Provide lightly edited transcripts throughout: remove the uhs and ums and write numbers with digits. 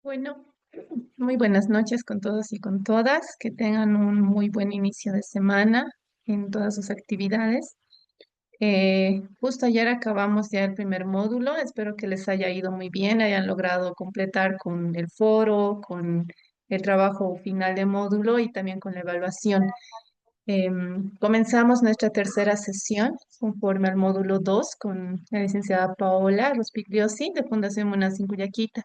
Bueno, muy buenas noches con todos y con todas. Que tengan un muy buen inicio de semana en todas sus actividades. Justo ayer acabamos ya el primer módulo. Espero que les haya ido muy bien, hayan logrado completar con el foro, con el trabajo final de módulo y también con la evaluación. Comenzamos nuestra tercera sesión conforme al módulo 2 con la licenciada Paola Rospigliosi de Fundación Munas Guyaquita.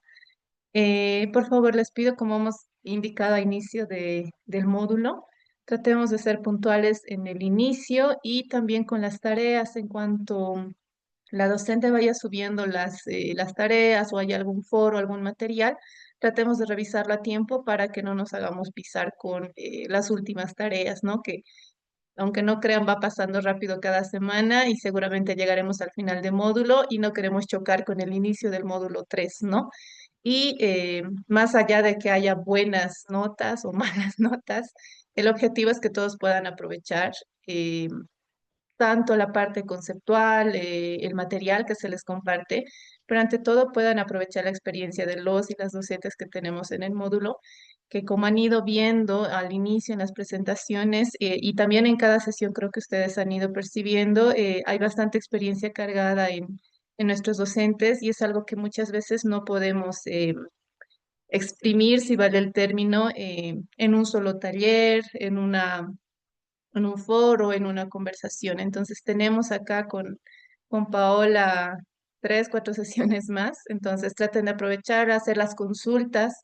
Por favor, les pido, como hemos indicado a inicio del módulo, tratemos de ser puntuales en el inicio y también con las tareas en cuanto la docente vaya subiendo las tareas o haya algún foro, algún material, tratemos de revisarlo a tiempo para que no nos hagamos pisar con las últimas tareas, ¿no? Que aunque no crean, va pasando rápido cada semana y seguramente llegaremos al final de módulo y no queremos chocar con el inicio del módulo 3, ¿no? Y más allá de que haya buenas notas o malas notas, el objetivo es que todos puedan aprovechar eh, tanto la parte conceptual, el material que se les comparte, pero ante todo puedan aprovechar la experiencia de los y las docentes que tenemos en el módulo, que como han ido viendo al inicio en las presentaciones y también en cada sesión creo que ustedes han ido percibiendo, hay bastante experiencia cargada en nuestros docentes y es algo que muchas veces no podemos exprimir, si vale el término, en un solo taller, en un foro, en una conversación. Entonces tenemos acá con Paola tres, cuatro sesiones más. Entonces traten de aprovechar, hacer las consultas.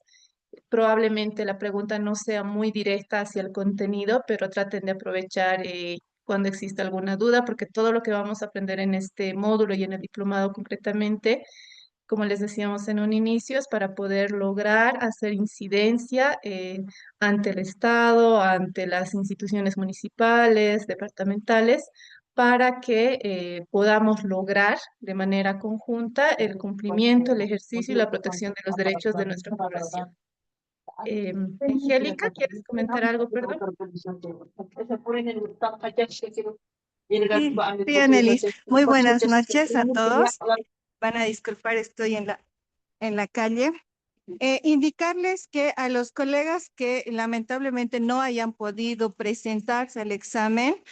Probablemente la pregunta no sea muy directa hacia el contenido, pero traten de aprovechar cuando exista alguna duda, porque todo lo que vamos a aprender en este módulo y en el diplomado concretamente, como les decíamos en un inicio, es para poder lograr hacer incidencia ante el Estado, ante las instituciones municipales, departamentales, para que podamos lograr de manera conjunta el cumplimiento, el ejercicio y la protección de los derechos de nuestra población. Angélica, ¿quieres comentar algo, perdón? Sí, sí, Annelies. Muy buenas noches a todos. Van a disculpar, estoy en la calle. Indicarles que a los colegas que lamentablemente no hayan podido presentarse al examen,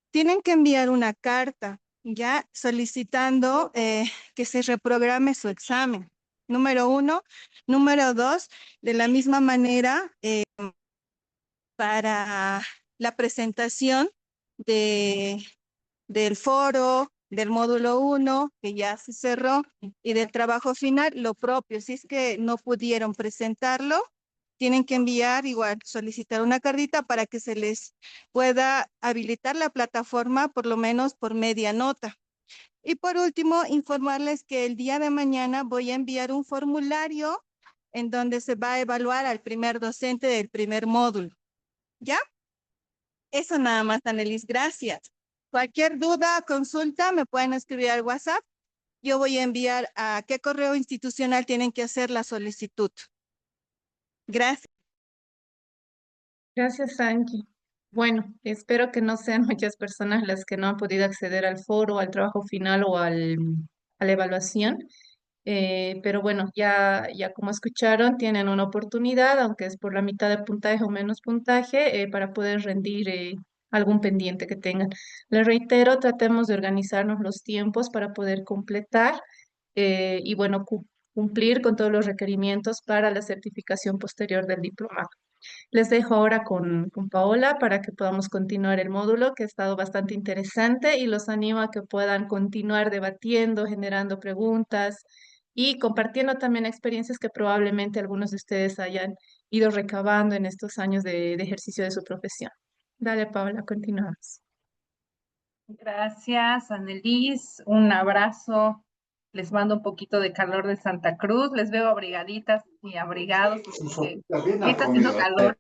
tienen que enviar una carta, ya solicitando que se reprograme su examen. Número uno. Número dos, de la misma manera, para la presentación de del foro, del módulo uno que ya se cerró, y del trabajo final, lo propio. Si es que no pudieron presentarlo, tienen que enviar igual, solicitar una cartita para que se les pueda habilitar la plataforma por lo menos por media nota. Y por último, informarles que el día de mañana voy a enviar un formulario en donde se va a evaluar al primer docente del primer módulo. ¿Ya? Eso nada más, Annelies, gracias. Cualquier duda, consulta, me pueden escribir al WhatsApp. Yo voy a enviar a qué correo institucional tienen que hacer la solicitud. Gracias. Gracias, Angie. Bueno, espero que no sean muchas personas las que no han podido acceder al foro, al trabajo final o a la evaluación. Pero bueno, ya como escucharon, tienen una oportunidad, aunque es por la mitad de puntaje o menos puntaje, para poder rendir algún pendiente que tengan. Les reitero, tratemos de organizarnos los tiempos para poder completar y bueno, cumplir con todos los requerimientos para la certificación posterior del diplomado. Les dejo ahora con Paola para que podamos continuar el módulo, que ha estado bastante interesante y los animo a que puedan continuar debatiendo, generando preguntas y compartiendo también experiencias que probablemente algunos de ustedes hayan ido recabando en estos años de ejercicio de su profesión. Dale, Paola, continuamos. Gracias, Annelies. Un abrazo. Les mando un poquito de calor de Santa Cruz. Les veo abrigaditas y abrigados, así que sí está haciendo calor.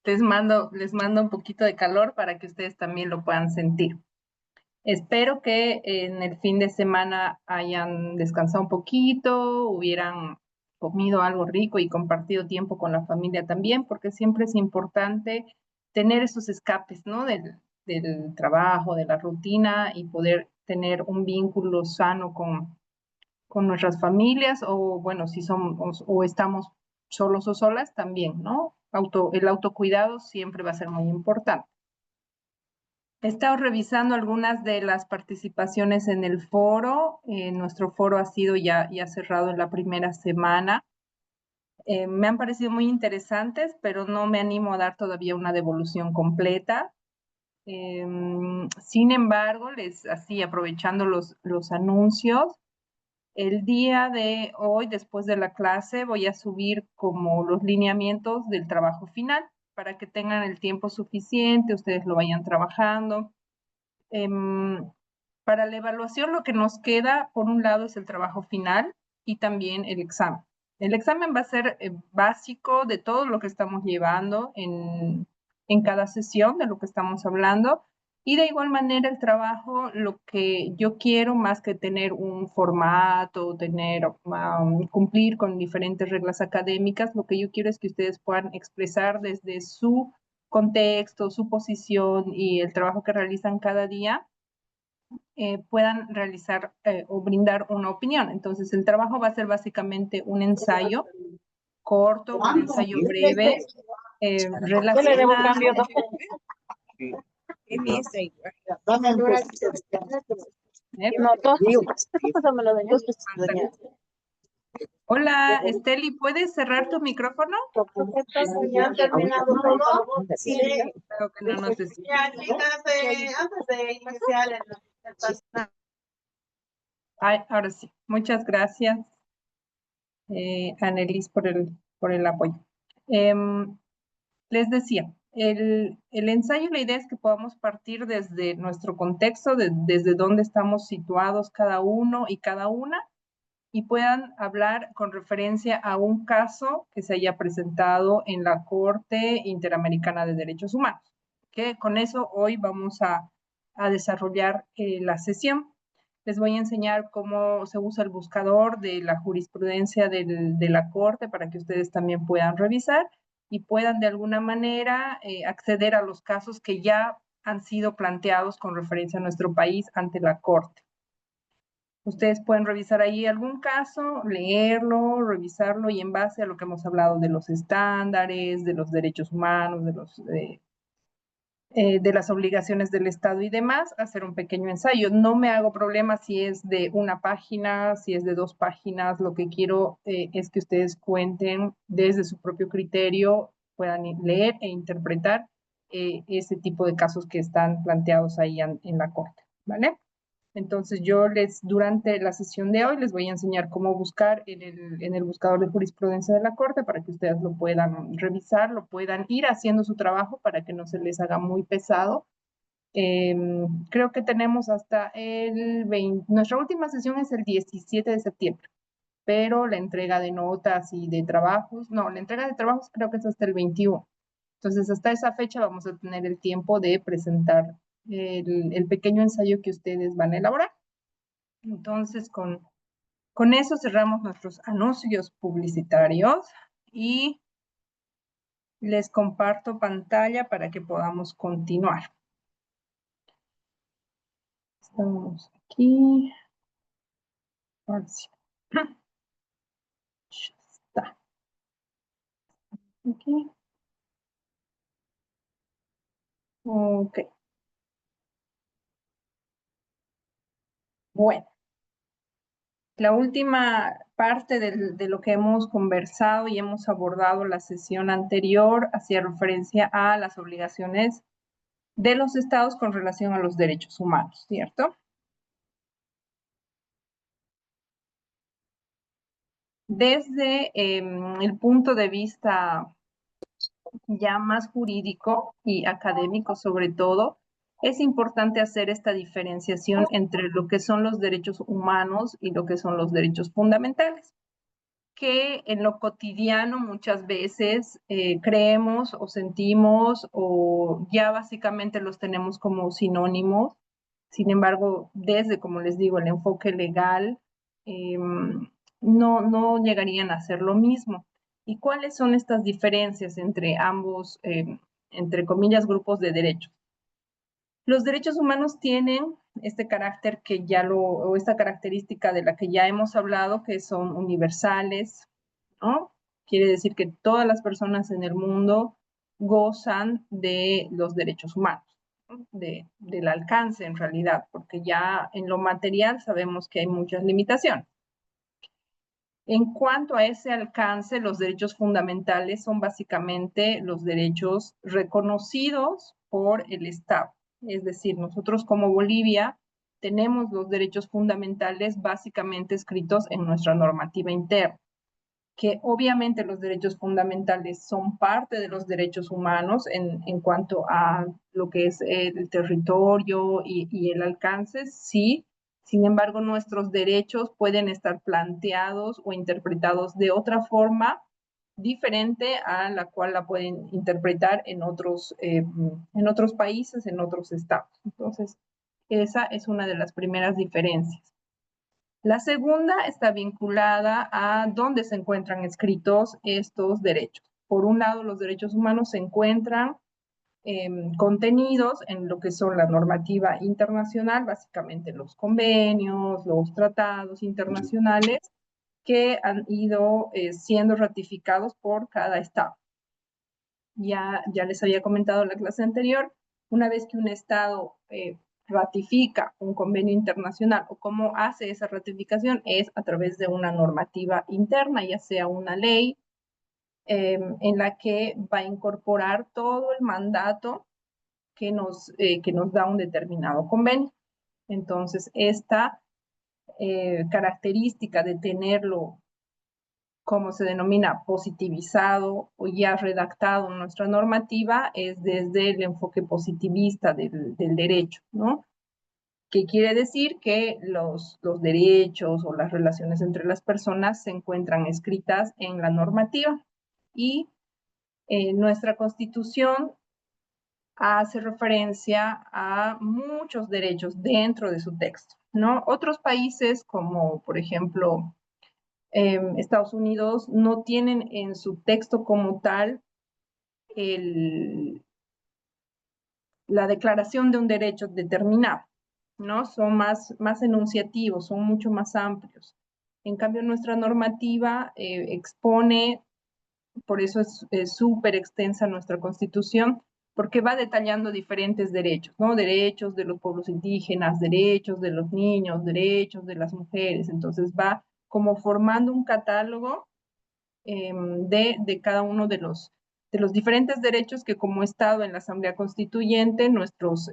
Les mando un poquito de calor para que ustedes también lo puedan sentir. Espero que en el fin de semana hayan descansado un poquito, hubieran comido algo rico y compartido tiempo con la familia también, porque siempre es importante tener esos escapes, ¿no? Del trabajo, de la rutina y poder tener un vínculo sano con nuestras familias o, bueno, si somos o estamos solos o solas también, ¿no? El autocuidado siempre va a ser muy importante. He estado revisando algunas de las participaciones en el foro. Nuestro foro ha sido ya cerrado en la primera semana. Me han parecido muy interesantes, pero no me animo a dar todavía una devolución completa. Sin embargo, así aprovechando los anuncios, el día de hoy, después de la clase, voy a subir como los lineamientos del trabajo final para que tengan el tiempo suficiente, ustedes lo vayan trabajando. Para la evaluación lo que nos queda, por un lado, es el trabajo final y también el examen. El examen va a ser básico de todo lo que estamos llevando en cada sesión, de lo que estamos hablando. Y de igual manera el trabajo, lo que yo quiero más que tener un formato, cumplir con diferentes reglas académicas, lo que yo quiero es que ustedes puedan expresar desde su contexto, su posición y el trabajo que realizan cada día, puedan realizar o brindar una opinión. Entonces, el trabajo va a ser básicamente un ensayo corto, un ensayo breve, relacionado. Hola, Esteli, ¿puedes cerrar tu micrófono? Creo que no nos escucha. Ahora sí, muchas gracias, Annelies, por el apoyo. Les decía, el ensayo, la idea es que podamos partir desde nuestro contexto, desde dónde estamos situados cada uno y cada una, y puedan hablar con referencia a un caso que se haya presentado en la Corte Interamericana de Derechos Humanos. Que con eso hoy vamos a desarrollar la sesión. Les voy a enseñar cómo se usa el buscador de la jurisprudencia de la Corte para que ustedes también puedan revisar y puedan de alguna manera acceder a los casos que ya han sido planteados con referencia a nuestro país ante la Corte. Ustedes pueden revisar ahí algún caso, leerlo, revisarlo y en base a lo que hemos hablado de los estándares, de los derechos humanos, de las obligaciones del Estado y demás, hacer un pequeño ensayo. No me hago problema si es de una página, si es de 2 páginas. Lo que quiero es que ustedes cuenten desde su propio criterio, puedan leer e interpretar ese tipo de casos que están planteados ahí en la Corte, ¿vale? Entonces yo durante la sesión de hoy les voy a enseñar cómo buscar en el buscador de jurisprudencia de la Corte para que ustedes lo puedan revisar, lo puedan ir haciendo su trabajo para que no se les haga muy pesado. Creo que tenemos hasta el 20, nuestra última sesión es el 17 de septiembre, pero la entrega de notas y de trabajos, no, la entrega de trabajos creo que es hasta el 21. Entonces hasta esa fecha vamos a tener el tiempo de presentar el pequeño ensayo que ustedes van a elaborar. Entonces, con eso cerramos nuestros anuncios publicitarios y les comparto pantalla para que podamos continuar. Estamos aquí. Ahora sí. Ya está. Aquí. Ok. Bueno. La última parte de lo que hemos conversado y hemos abordado la sesión anterior hacía referencia a las obligaciones de los estados con relación a los derechos humanos, ¿cierto? Desde el punto de vista ya más jurídico y académico sobre todo, es importante hacer esta diferenciación entre lo que son los derechos humanos y lo que son los derechos fundamentales, que en lo cotidiano muchas veces creemos o sentimos o ya básicamente los tenemos como sinónimos. Sin embargo, desde, como les digo, el enfoque legal, no llegarían a ser lo mismo. ¿Y cuáles son estas diferencias entre ambos, entre comillas, grupos de derechos? Los derechos humanos tienen este carácter o esta característica de la que ya hemos hablado, que son universales, ¿no? Quiere decir que todas las personas en el mundo gozan de los derechos humanos, ¿no? Del alcance en realidad, porque ya en lo material sabemos que hay muchas limitaciones. En cuanto a ese alcance, los derechos fundamentales son básicamente los derechos reconocidos por el Estado. Es decir, nosotros como Bolivia tenemos los derechos fundamentales básicamente escritos en nuestra normativa interna, que obviamente los derechos fundamentales son parte de los derechos humanos en cuanto a lo que es el territorio y el alcance, sí. Sin embargo, nuestros derechos pueden estar planteados o interpretados de otra forma diferente a la cual la pueden interpretar en otros países, en otros estados. Entonces, esa es una de las primeras diferencias. La segunda está vinculada a dónde se encuentran escritos estos derechos. Por un lado, los derechos humanos se encuentran contenidos en lo que son la normativa internacional, básicamente los convenios, los tratados internacionales que han ido siendo ratificados por cada estado. Ya les había comentado en la clase anterior, una vez que un estado ratifica un convenio internacional o cómo hace esa ratificación es a través de una normativa interna, ya sea una ley en la que va a incorporar todo el mandato que nos da un determinado convenio. Entonces, esta característica de tenerlo, como se denomina, positivizado o ya redactado en nuestra normativa, es desde el enfoque positivista del derecho, ¿no? Que quiere decir que los derechos o las relaciones entre las personas se encuentran escritas en la normativa y nuestra Constitución hace referencia a muchos derechos dentro de su texto, ¿no? Otros países, como por ejemplo Estados Unidos, no tienen en su texto como tal la declaración de un derecho determinado, ¿no? Son más enunciativos, son mucho más amplios. En cambio, nuestra normativa expone, por eso es súper extensa nuestra Constitución, porque va detallando diferentes derechos, ¿no? Derechos de los pueblos indígenas, derechos de los niños, derechos de las mujeres. Entonces va como formando un catálogo de cada uno de los diferentes derechos que como Estado en la Asamblea Constituyente nuestros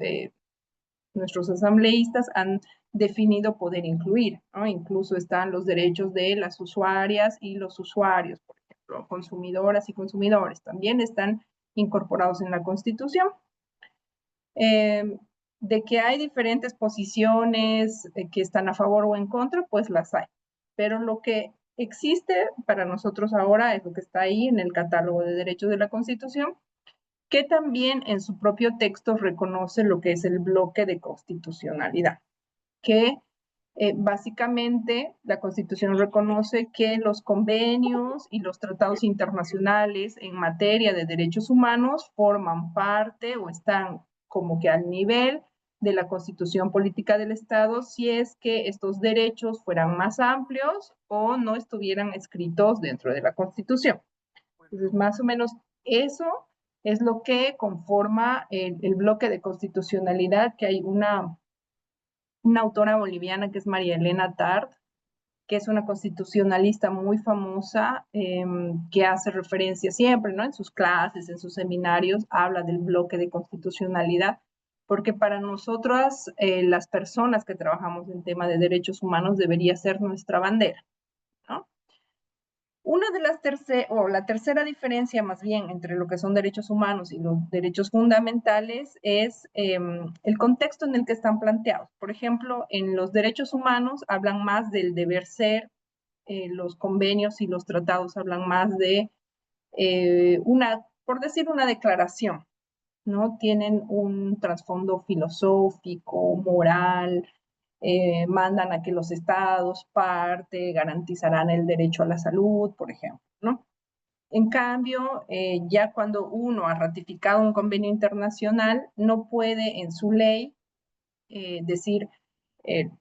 asambleístas han definido poder incluir, ¿no? Incluso están los derechos de las usuarias y los usuarios, por ejemplo, consumidoras y consumidores, también están incorporados en la Constitución. De que hay diferentes posiciones que están a favor o en contra, pues las hay. Pero lo que existe para nosotros ahora es lo que está ahí en el catálogo de derechos de la Constitución, que también en su propio texto reconoce lo que es el bloque de constitucionalidad, que básicamente la Constitución reconoce que los convenios y los tratados internacionales en materia de derechos humanos forman parte o están como que al nivel de la Constitución política del Estado si es que estos derechos fueran más amplios o no estuvieran escritos dentro de la Constitución. Entonces, más o menos eso es lo que conforma el bloque de constitucionalidad, que hay una autora boliviana que es María Elena Tard, que es una constitucionalista muy famosa, que hace referencia siempre, ¿no? En sus clases, en sus seminarios, habla del bloque de constitucionalidad, porque para nosotras, las personas que trabajamos en tema de derechos humanos, debería ser nuestra bandera, ¿no? Una de las la tercera diferencia más bien entre lo que son derechos humanos y los derechos fundamentales es el contexto en el que están planteados. Por ejemplo, en los derechos humanos hablan más del deber ser, los convenios y los tratados hablan más de por decir una declaración, ¿no? Tienen un trasfondo filosófico, moral, mandan a que los estados parte garantizarán el derecho a la salud, por ejemplo, ¿no? En cambio, ya cuando uno ha ratificado un convenio internacional, no puede en su ley decir el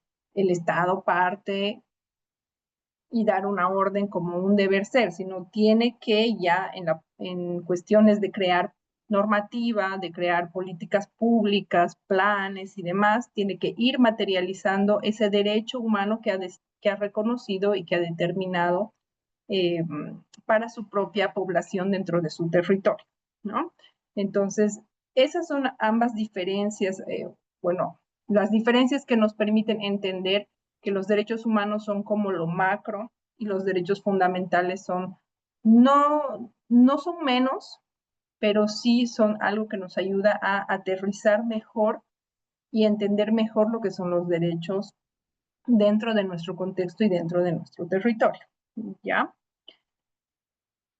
Estado parte y dar una orden como un deber ser, sino tiene que ya en cuestiones de crear normativa, de crear políticas públicas, planes y demás, tiene que ir materializando ese derecho humano que ha reconocido y que ha determinado eh, para su propia población dentro de su territorio, ¿no? Entonces, esas son ambas diferencias, bueno, las diferencias que nos permiten entender que los derechos humanos son como lo macro y los derechos fundamentales son, no son menos, pero sí son algo que nos ayuda a aterrizar mejor y entender mejor lo que son los derechos dentro de nuestro contexto y dentro de nuestro territorio, ¿ya?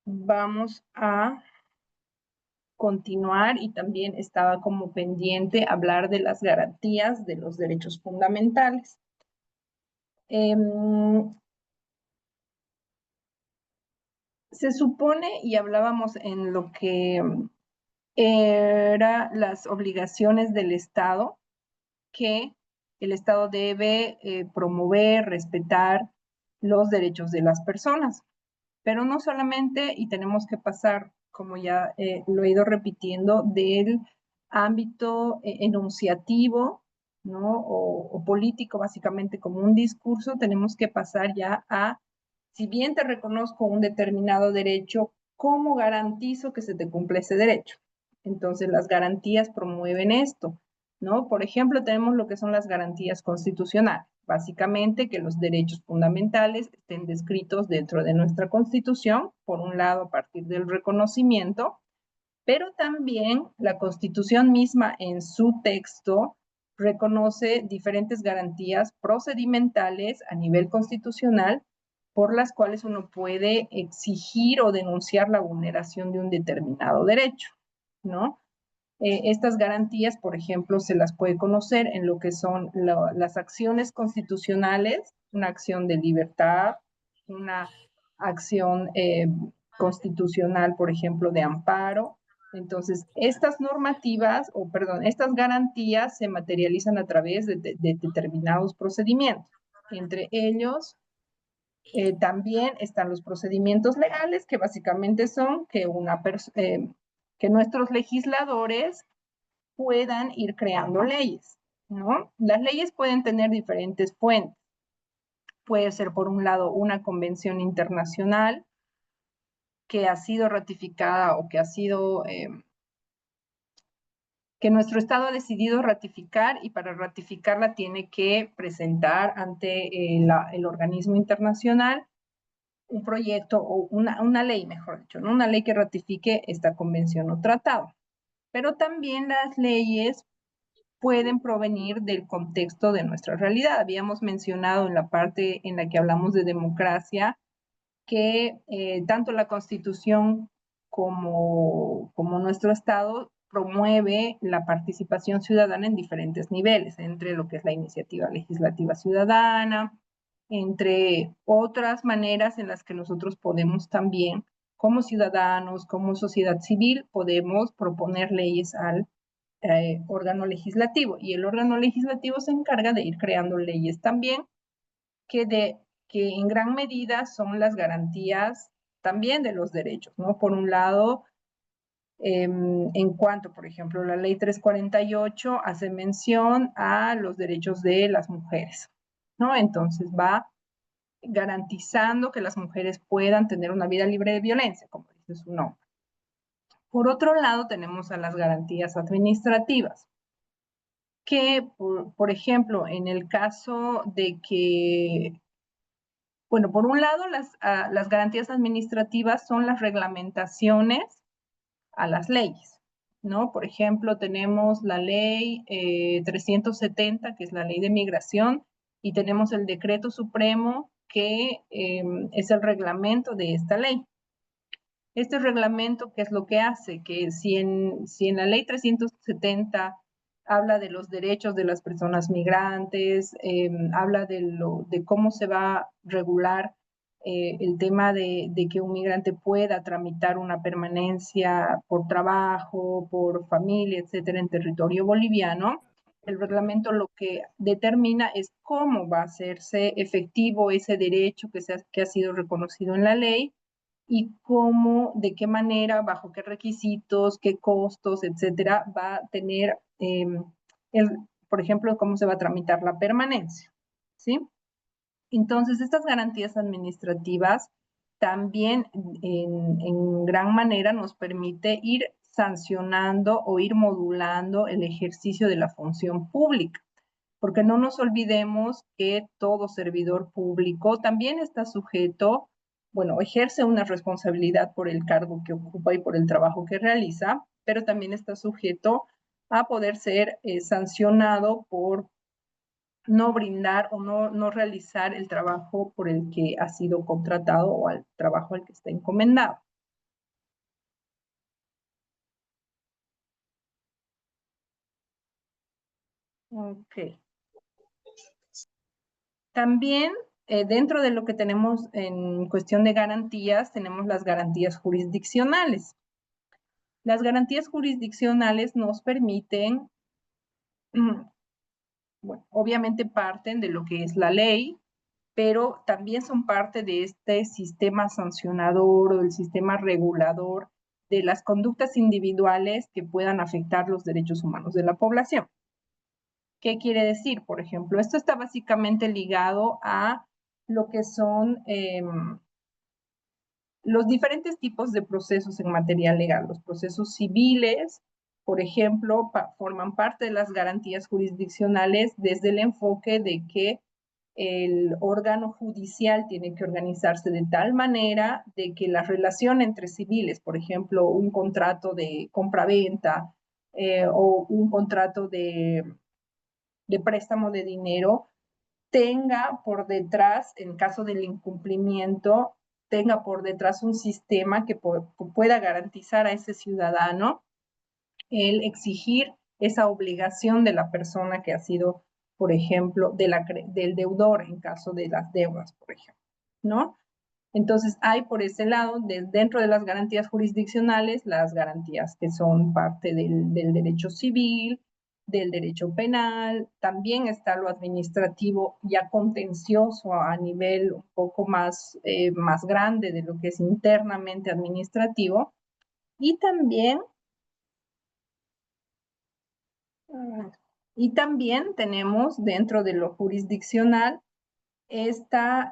Vamos a continuar y también estaba como pendiente hablar de las garantías de los derechos fundamentales. Se supone, y hablábamos en lo que era las obligaciones del Estado, que el Estado debe promover, respetar los derechos de las personas. Pero no solamente, y tenemos que pasar, como ya lo he ido repitiendo, del ámbito enunciativo, ¿no? O político, básicamente como un discurso, tenemos que pasar ya a, si bien te reconozco un determinado derecho, ¿cómo garantizo que se te cumple ese derecho? Entonces, las garantías promueven esto, ¿no? Por ejemplo, tenemos lo que son las garantías constitucionales. Básicamente, que los derechos fundamentales estén descritos dentro de nuestra Constitución, por un lado, a partir del reconocimiento, pero también la Constitución misma en su texto reconoce diferentes garantías procedimentales a nivel constitucional por las cuales uno puede exigir o denunciar la vulneración de un determinado derecho, ¿no? Estas garantías, por ejemplo, se las puede conocer en lo que son las acciones constitucionales, una acción de libertad, una acción constitucional, por ejemplo, de amparo. Entonces, estas normativas, o perdón, estas garantías se materializan a través de determinados procedimientos. Entre ellos, también están los procedimientos legales, que básicamente son que nuestros legisladores puedan ir creando leyes, ¿no? Las leyes pueden tener diferentes fuentes. Puede ser, por un lado, una convención internacional que ha sido ratificada o que ha sido, que nuestro Estado ha decidido ratificar y para ratificarla tiene que presentar ante el organismo internacional un proyecto o una ley, mejor dicho, ¿no? Una ley que ratifique esta convención o tratado. Pero también las leyes pueden provenir del contexto de nuestra realidad. Habíamos mencionado en la parte en la que hablamos de democracia que tanto la Constitución como nuestro Estado promueve la participación ciudadana en diferentes niveles, entre lo que es la iniciativa legislativa ciudadana, entre otras maneras en las que nosotros podemos también, como ciudadanos, como sociedad civil, podemos proponer leyes al órgano legislativo. Y el órgano legislativo se encarga de ir creando leyes también que en gran medida son las garantías también de los derechos, ¿no? Por un lado, en cuanto, por ejemplo, la ley 348 hace mención a los derechos de las mujeres, ¿no? Entonces va garantizando que las mujeres puedan tener una vida libre de violencia, como dice su nombre. Por otro lado, tenemos a las garantías administrativas, que, por ejemplo, en el caso de que, bueno, por un lado, las garantías administrativas son las reglamentaciones a las leyes, ¿no? Por ejemplo, tenemos la ley 370, que es la ley de migración, y tenemos el decreto supremo, que es el reglamento de esta ley. Este reglamento, ¿qué es lo que hace? Que si en la ley 370 habla de los derechos de las personas migrantes, habla de cómo se va a regular el tema de que un migrante pueda tramitar una permanencia por trabajo, por familia, etcétera, en territorio boliviano. El reglamento lo que determina es cómo va a hacerse efectivo ese derecho que ha sido reconocido en la ley y cómo, de qué manera, bajo qué requisitos, qué costos, etcétera, va a tener, por ejemplo, cómo se va a tramitar la permanencia, ¿sí? Entonces, estas garantías administrativas también en gran manera nos permite ir sancionando o ir modulando el ejercicio de la función pública, porque no nos olvidemos que todo servidor público también está sujeto, bueno, ejerce una responsabilidad por el cargo que ocupa y por el trabajo que realiza, pero también está sujeto a poder ser sancionado por no brindar o no realizar el trabajo por el que ha sido contratado o al trabajo al que está encomendado. Ok. También dentro de lo que tenemos en cuestión de garantías, tenemos las garantías jurisdiccionales. Las garantías jurisdiccionales nos permiten, bueno, obviamente parten de lo que es la ley, pero también son parte de este sistema sancionador o del sistema regulador de las conductas individuales que puedan afectar los derechos humanos de la población. ¿Qué quiere decir? Por ejemplo, esto está básicamente ligado a lo que son los diferentes tipos de procesos en materia legal. Los procesos civiles, por ejemplo, forman parte de las garantías jurisdiccionales desde el enfoque de que el órgano judicial tiene que organizarse de tal manera de que la relación entre civiles, por ejemplo, un contrato de compra-venta o un contrato de préstamo de dinero, tenga por detrás, en caso del incumplimiento, tenga por detrás un sistema que pueda garantizar a ese ciudadano el exigir esa obligación de la persona que ha sido, por ejemplo, del deudor en caso de las deudas, por ejemplo, ¿no? Entonces, hay por ese lado, dentro de las garantías jurisdiccionales, las garantías que son parte del derecho civil, del derecho penal, también está lo administrativo ya contencioso a nivel un poco más grande de lo que es internamente administrativo, y también, tenemos dentro de lo jurisdiccional esta,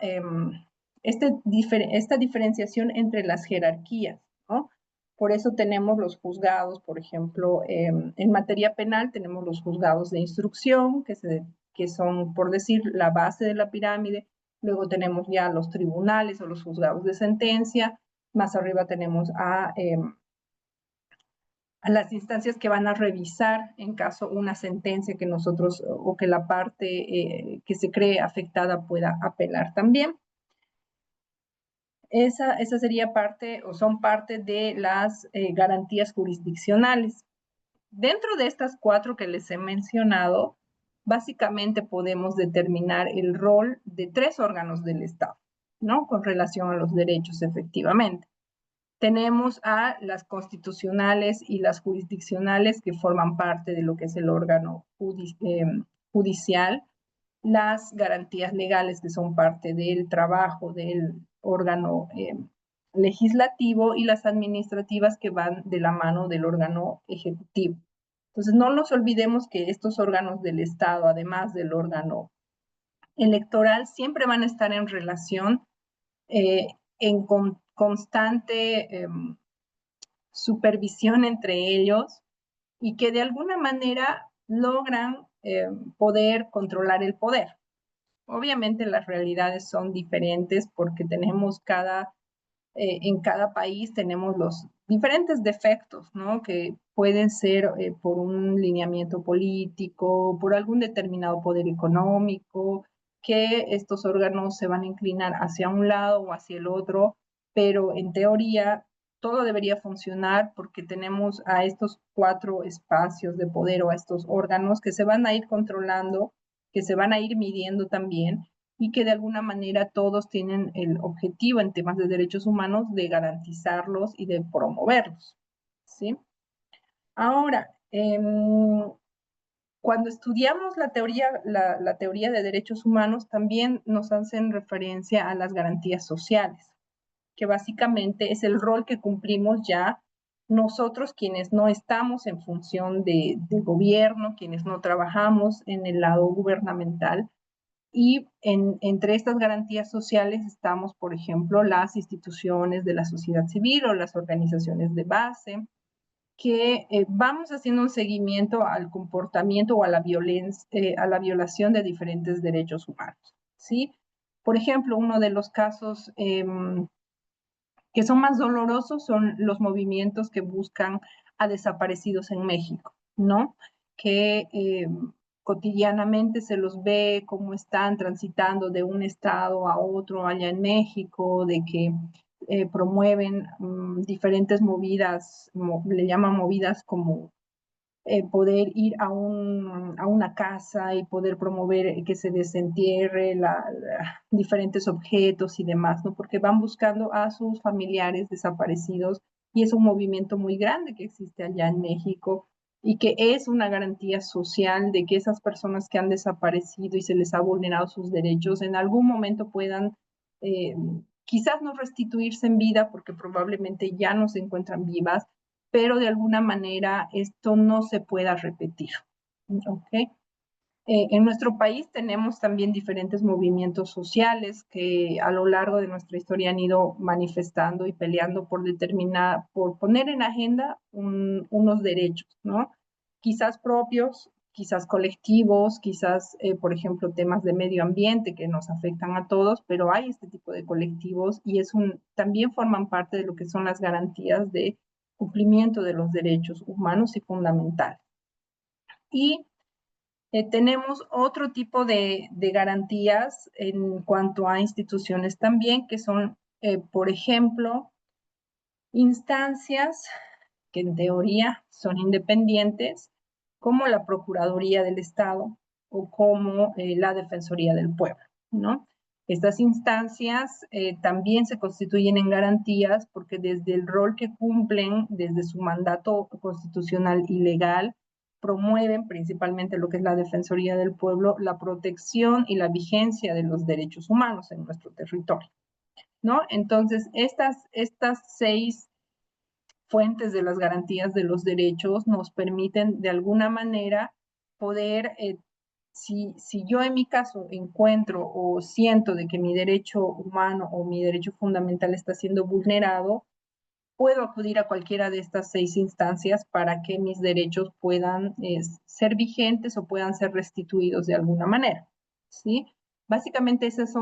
esta diferenciación entre las jerarquías, ¿no? Por eso tenemos los juzgados, por ejemplo, en materia penal tenemos los juzgados de instrucción, que son, por decir, la base de la pirámide. Luego tenemos ya los tribunales o los juzgados de sentencia. Más arriba tenemos a las instancias que van a revisar en caso una sentencia que nosotros o que la parte que se cree afectada pueda apelar también. Esa sería parte o son parte de las garantías jurisdiccionales. Dentro de estas 4 que les he mencionado, básicamente podemos determinar el rol de 3 órganos del Estado, ¿no? Con relación a los derechos, efectivamente. Tenemos a las constitucionales y las jurisdiccionales que forman parte de lo que es el órgano judicial, las garantías legales que son parte del trabajo del órgano legislativo y las administrativas que van de la mano del órgano ejecutivo. Entonces, no nos olvidemos que estos órganos del Estado, además del órgano electoral, siempre van a estar en relación, en constante supervisión entre ellos y que de alguna manera logran poder controlar el poder. Obviamente las realidades son diferentes porque tenemos en cada país tenemos los diferentes defectos, ¿no? Que pueden ser por un lineamiento político, por algún determinado poder económico, que estos órganos se van a inclinar hacia un lado o hacia el otro, pero en teoría todo debería funcionar porque tenemos a estos 4 espacios de poder o a estos órganos que se van a ir controlando, que se van a ir midiendo también y que de alguna manera todos tienen el objetivo en temas de derechos humanos de garantizarlos y de promoverlos, ¿sí? Ahora, Cuando estudiamos la teoría de derechos humanos, también nos hacen referencia a las garantías sociales, que básicamente es el rol que cumplimos ya nosotros quienes no estamos en función de gobierno, quienes no trabajamos en el lado gubernamental. Y entre estas garantías sociales estamos, por ejemplo, las instituciones de la sociedad civil o las organizaciones de base, que vamos haciendo un seguimiento al comportamiento o a la violencia, a la violación de diferentes derechos humanos, ¿sí? Por ejemplo, uno de los casos que son más dolorosos son los movimientos que buscan a desaparecidos en México, ¿no? Que cotidianamente se los ve cómo están transitando de un estado a otro allá en México, de que promueven diferentes movidas, le llaman movidas como poder ir a una casa y poder promover que se desentierre diferentes objetos y demás, ¿no? Porque van buscando a sus familiares desaparecidos y es un movimiento muy grande que existe allá en México y que es una garantía social de que esas personas que han desaparecido y se les ha vulnerado sus derechos en algún momento puedan eh, quizás no restituirse en vida porque probablemente ya no se encuentran vivas, pero de alguna manera esto no se pueda repetir. ¿Okay? En nuestro país tenemos también diferentes movimientos sociales que a lo largo de nuestra historia han ido manifestando y peleando por por poner en agenda unos derechos, ¿no? Quizás propios, quizás colectivos, quizás, por ejemplo, temas de medio ambiente que nos afectan a todos, pero hay este tipo de colectivos y también forman parte de lo que son las garantías de cumplimiento de los derechos humanos y fundamentales. Y tenemos otro tipo de garantías en cuanto a instituciones también, que son, por ejemplo, instancias que en teoría son independientes, como la Procuraduría del Estado o como la Defensoría del Pueblo, ¿no? Estas instancias también se constituyen en garantías porque desde el rol que cumplen, desde su mandato constitucional y legal, promueven principalmente lo que es la Defensoría del Pueblo, la protección y la vigencia de los derechos humanos en nuestro territorio, ¿no? Entonces, estas 6 fuentes de las garantías de los derechos nos permiten de alguna manera poder, si yo en mi caso encuentro o siento de que mi derecho humano o mi derecho fundamental está siendo vulnerado, puedo acudir a cualquiera de estas 6 instancias para que mis derechos puedan ser vigentes o puedan ser restituidos de alguna manera, ¿sí? Básicamente ese es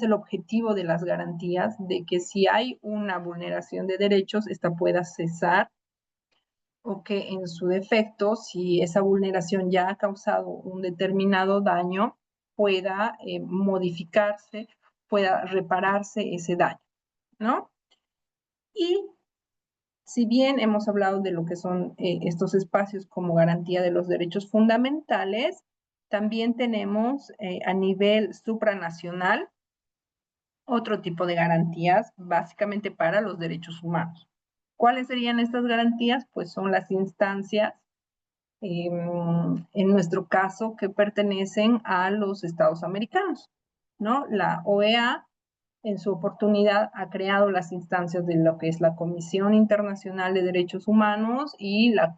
el objetivo de las garantías, de que si hay una vulneración de derechos, esta pueda cesar o que en su defecto, si esa vulneración ya ha causado un determinado daño, pueda modificarse, pueda repararse ese daño, ¿no? Y si bien hemos hablado de lo que son estos espacios como garantía de los derechos fundamentales, también tenemos a nivel supranacional otro tipo de garantías básicamente para los derechos humanos. ¿Cuáles serían estas garantías? Pues son las instancias, en nuestro caso, que pertenecen a los Estados americanos, ¿no? La OEA en su oportunidad ha creado las instancias de lo que es la Comisión Internacional de Derechos Humanos y la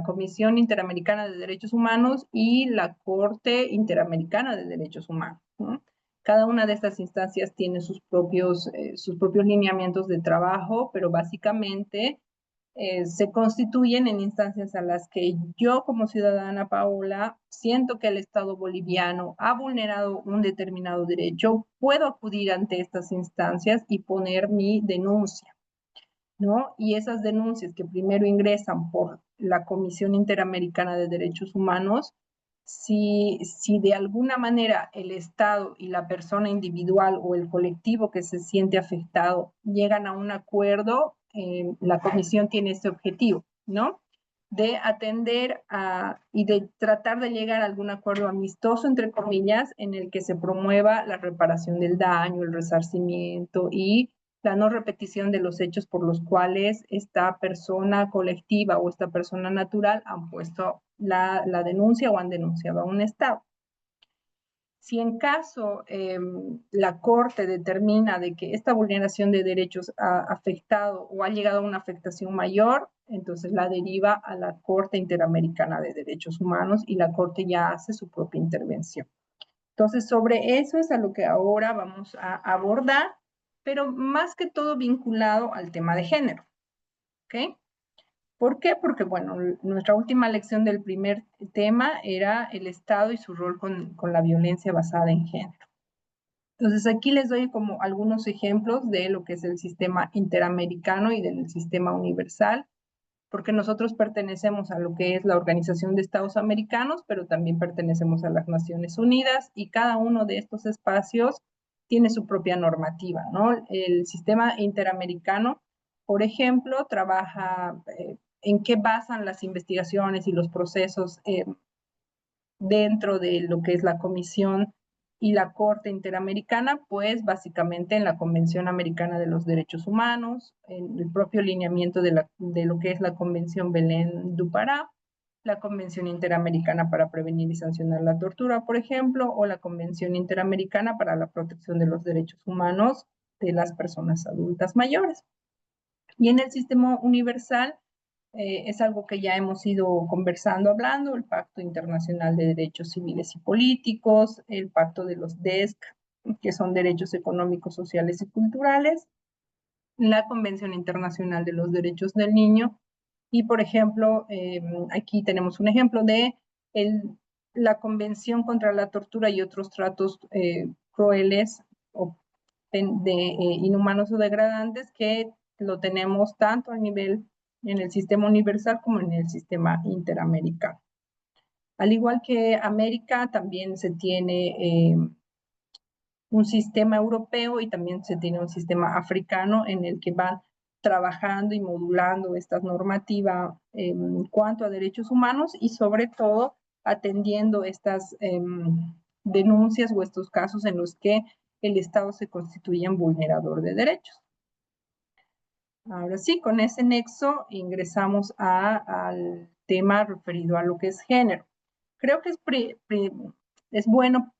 Comisión Interamericana de Derechos Humanos y la Corte Interamericana de Derechos Humanos, ¿no? Cada una de estas instancias tiene sus propios lineamientos de trabajo, pero básicamente se constituyen en instancias a las que yo como ciudadana Paola siento que el Estado boliviano ha vulnerado un determinado derecho, puedo acudir ante estas instancias y poner mi denuncia, ¿no? Y esas denuncias que primero ingresan por la Comisión Interamericana de Derechos Humanos, si de alguna manera el Estado y la persona individual o el colectivo que se siente afectado llegan a un acuerdo, la comisión tiene este objetivo, ¿no? De atender y de tratar de llegar a algún acuerdo amistoso, entre comillas, en el que se promueva la reparación del daño, el resarcimiento y la no repetición de los hechos por los cuales esta persona colectiva o esta persona natural han puesto la denuncia o han denunciado a un Estado. Si en caso la Corte determina de que esta vulneración de derechos ha afectado o ha llegado a una afectación mayor, entonces la deriva a la Corte Interamericana de Derechos Humanos y la Corte ya hace su propia intervención. Entonces, sobre eso es a lo que ahora vamos a abordar, pero más que todo vinculado al tema de género. ¿Ok? ¿Por qué? Porque, bueno, nuestra última lección del primer tema era el Estado y su rol con la violencia basada en género. Entonces, aquí les doy como algunos ejemplos de lo que es el sistema interamericano y del sistema universal, porque nosotros pertenecemos a lo que es la Organización de Estados Americanos, pero también pertenecemos a las Naciones Unidas, y cada uno de estos espacios tiene su propia normativa, ¿no? El sistema interamericano, por ejemplo, trabaja en qué basan las investigaciones y los procesos dentro de lo que es la Comisión y la Corte Interamericana, pues básicamente en la Convención Americana de los Derechos Humanos, en el propio lineamiento de lo que es la Convención Belén du Pará, la Convención Interamericana para Prevenir y Sancionar la Tortura, por ejemplo, o la Convención Interamericana para la Protección de los Derechos Humanos de las Personas Adultas Mayores. Y en el sistema universal, es algo que ya hemos ido conversando, hablando, el Pacto Internacional de Derechos Civiles y Políticos, el Pacto de los DESC, que son Derechos Económicos, Sociales y Culturales, la Convención Internacional de los Derechos del Niño, y por ejemplo, aquí tenemos un ejemplo de la Convención contra la Tortura y otros tratos crueles o inhumanos o degradantes, que lo tenemos tanto a nivel en el sistema universal como en el sistema interamericano. Al igual que América, también se tiene un sistema europeo y también se tiene un sistema africano en el que van trabajando y modulando esta normativa en cuanto a derechos humanos y sobre todo atendiendo estas denuncias o estos casos en los que el Estado se constituye en vulnerador de derechos. Ahora sí, con ese nexo ingresamos al tema referido a lo que es género. Creo que es bueno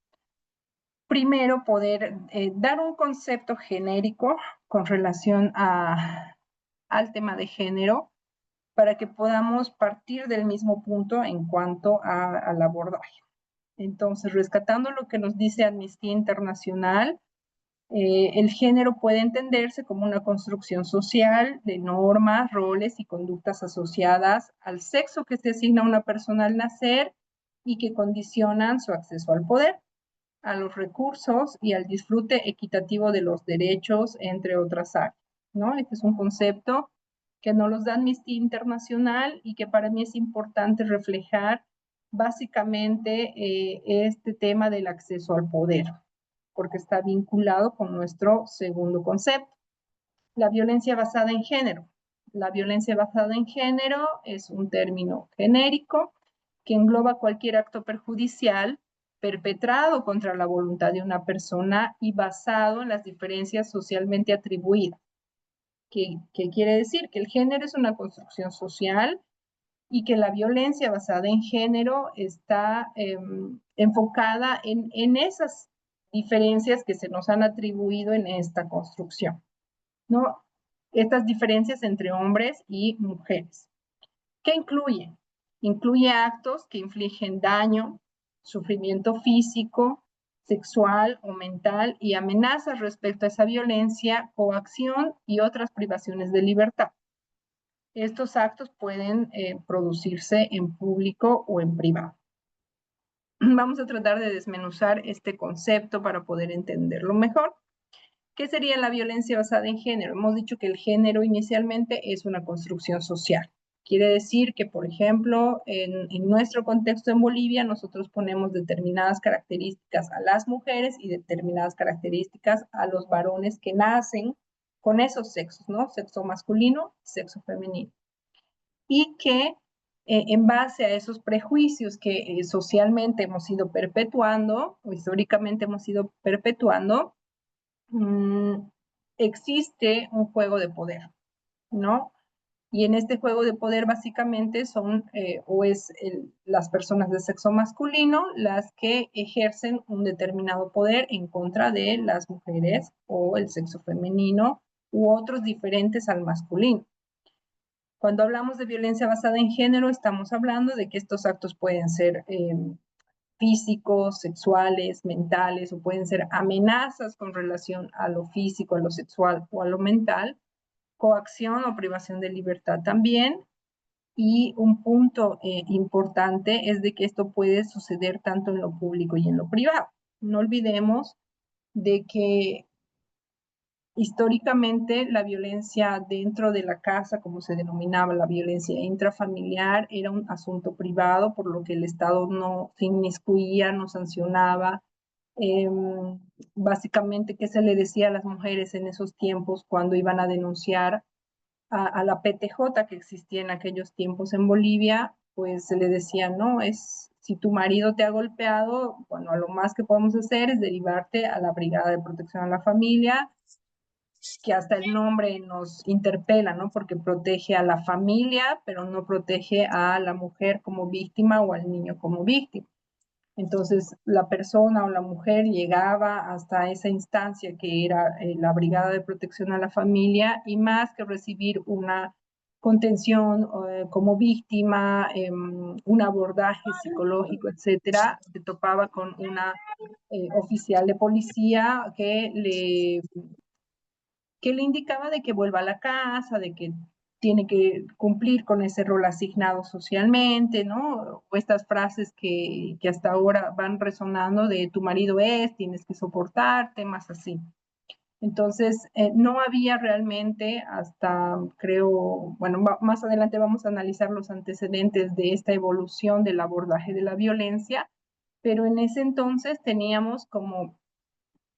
primero poder dar un concepto genérico con relación al tema de género para que podamos partir del mismo punto en cuanto al abordaje. Entonces, rescatando lo que nos dice Amnistía Internacional, el género puede entenderse como una construcción social de normas, roles y conductas asociadas al sexo que se asigna a una persona al nacer y que condicionan su acceso al poder, a los recursos y al disfrute equitativo de los derechos, entre otras áreas, ¿no? Este es un concepto que nos los da Amnistía Internacional y que para mí es importante reflejar básicamente este tema del acceso al poder, porque está vinculado con nuestro segundo concepto, la violencia basada en género. La violencia basada en género es un término genérico que engloba cualquier acto perjudicial perpetrado contra la voluntad de una persona y basado en las diferencias socialmente atribuidas. ¿Qué quiere decir? Que el género es una construcción social y que la violencia basada en género está enfocada en esas diferencias que se nos han atribuido en esta construcción, ¿no? Estas diferencias entre hombres y mujeres. ¿Qué incluye? Incluye actos que infligen daño, sufrimiento físico, sexual o mental y amenazas respecto a esa violencia, coacción y otras privaciones de libertad. Estos actos pueden producirse en público o en privado. Vamos a tratar de desmenuzar este concepto para poder entenderlo mejor. ¿Qué sería la violencia basada en género? Hemos dicho que el género inicialmente es una construcción social. Quiere decir que, por ejemplo, en nuestro contexto en Bolivia, nosotros ponemos determinadas características a las mujeres y determinadas características a los varones que nacen con esos sexos, ¿no? Sexo masculino, sexo femenino. Y que en base a esos prejuicios que socialmente hemos ido perpetuando, o históricamente hemos ido perpetuando, existe un juego de poder, ¿no? Y en este juego de poder básicamente son las personas de sexo masculino las que ejercen un determinado poder en contra de las mujeres o el sexo femenino u otros diferentes al masculino. Cuando hablamos de violencia basada en género, estamos hablando de que estos actos pueden ser físicos, sexuales, mentales, o pueden ser amenazas con relación a lo físico, a lo sexual o a lo mental, coacción o privación de libertad también. Y un punto importante es de que esto puede suceder tanto en lo público y en lo privado. No olvidemos de que históricamente la violencia dentro de la casa, como se denominaba la violencia intrafamiliar, era un asunto privado, por lo que el Estado no se inmiscuía, no sancionaba. Eh, Básicamente, ¿qué se le decía a las mujeres en esos tiempos cuando iban a denunciar a la PTJ que existía en aquellos tiempos en Bolivia? Pues se le decía, no, si tu marido te ha golpeado, bueno, lo más que podemos hacer es derivarte a la Brigada de Protección a la Familia, que hasta el nombre nos interpela, ¿no? Porque protege a la familia, pero no protege a la mujer como víctima o al niño como víctima. Entonces, la persona o la mujer llegaba hasta esa instancia que era la Brigada de Protección a la Familia, y más que recibir una contención como víctima, un abordaje psicológico, etcétera, se topaba con una oficial de policía que le indicaba de que vuelva a la casa, de que tiene que cumplir con ese rol asignado socialmente, ¿no? O estas frases que hasta ahora van resonando de tu marido es, tienes que soportar, temas así. Entonces, no había realmente hasta, creo, bueno, más adelante vamos a analizar los antecedentes de esta evolución del abordaje de la violencia, pero en ese entonces teníamos como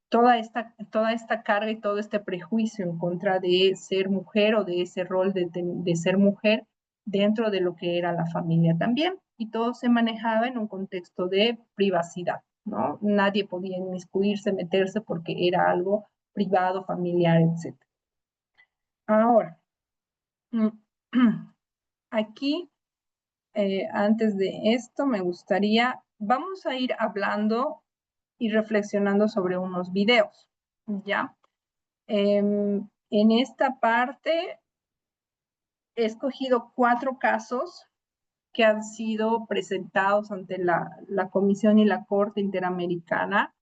toda esta carga y todo este prejuicio en contra de ser mujer o de ese rol de ser mujer dentro de lo que era la familia también. Y todo se manejaba en un contexto de privacidad, ¿no? Nadie podía inmiscuirse, meterse porque era algo privado, familiar, etc. Ahora, aquí, antes de esto, me gustaría, vamos a ir hablando y reflexionando sobre unos videos, ¿ya? En esta parte he escogido 4 casos que han sido presentados ante la Comisión y la Corte Interamericana.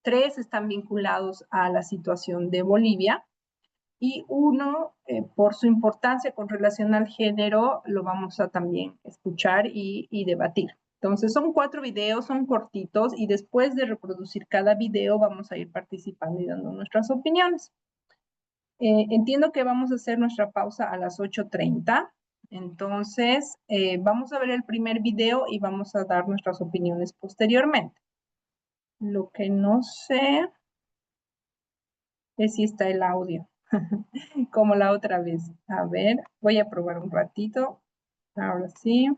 3 están vinculados a la situación de Bolivia y uno, por su importancia con relación al género, lo vamos a también escuchar y debatir. Entonces son 4 videos, son cortitos, y después de reproducir cada video vamos a ir participando y dando nuestras opiniones. Entiendo que vamos a hacer nuestra pausa a las 8:30. Entonces, vamos a ver el primer video y vamos a dar nuestras opiniones posteriormente. Lo que no sé es si está el audio, como la otra vez. A ver, voy a probar un ratito. Ahora sí.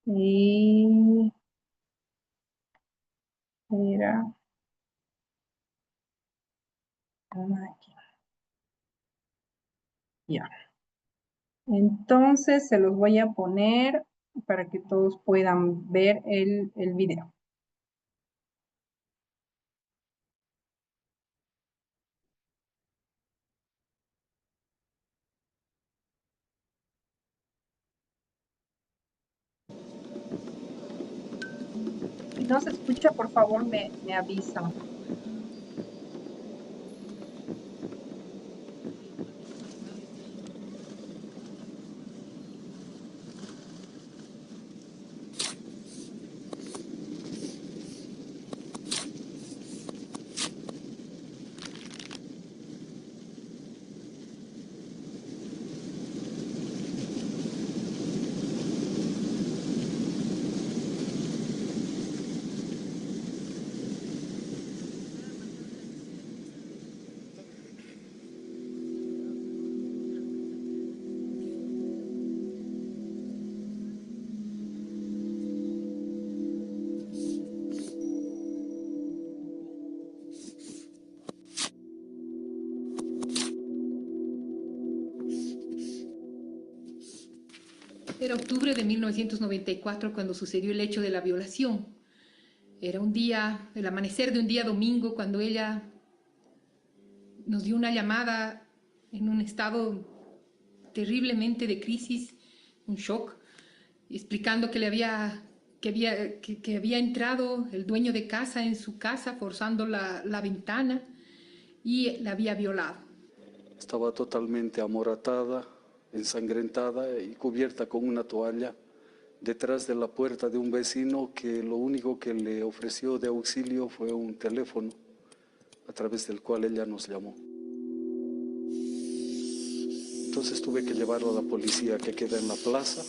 Y era aquí. Ya. Entonces, se los voy a poner para que todos puedan ver el video. Si no se escucha, por favor, me avisan. Era octubre de 1994 cuando sucedió el hecho de la violación. Era un día, el amanecer de un día domingo, cuando ella nos dio una llamada en un estado terriblemente de crisis, un shock, explicando que había entrado el dueño de casa en su casa forzando la ventana y la había violado. Estaba totalmente amoratada, ensangrentada y cubierta con una toalla detrás de la puerta de un vecino que lo único que le ofreció de auxilio fue un teléfono a través del cual ella nos llamó. Entonces tuve que llevarla a la policía que queda en la plaza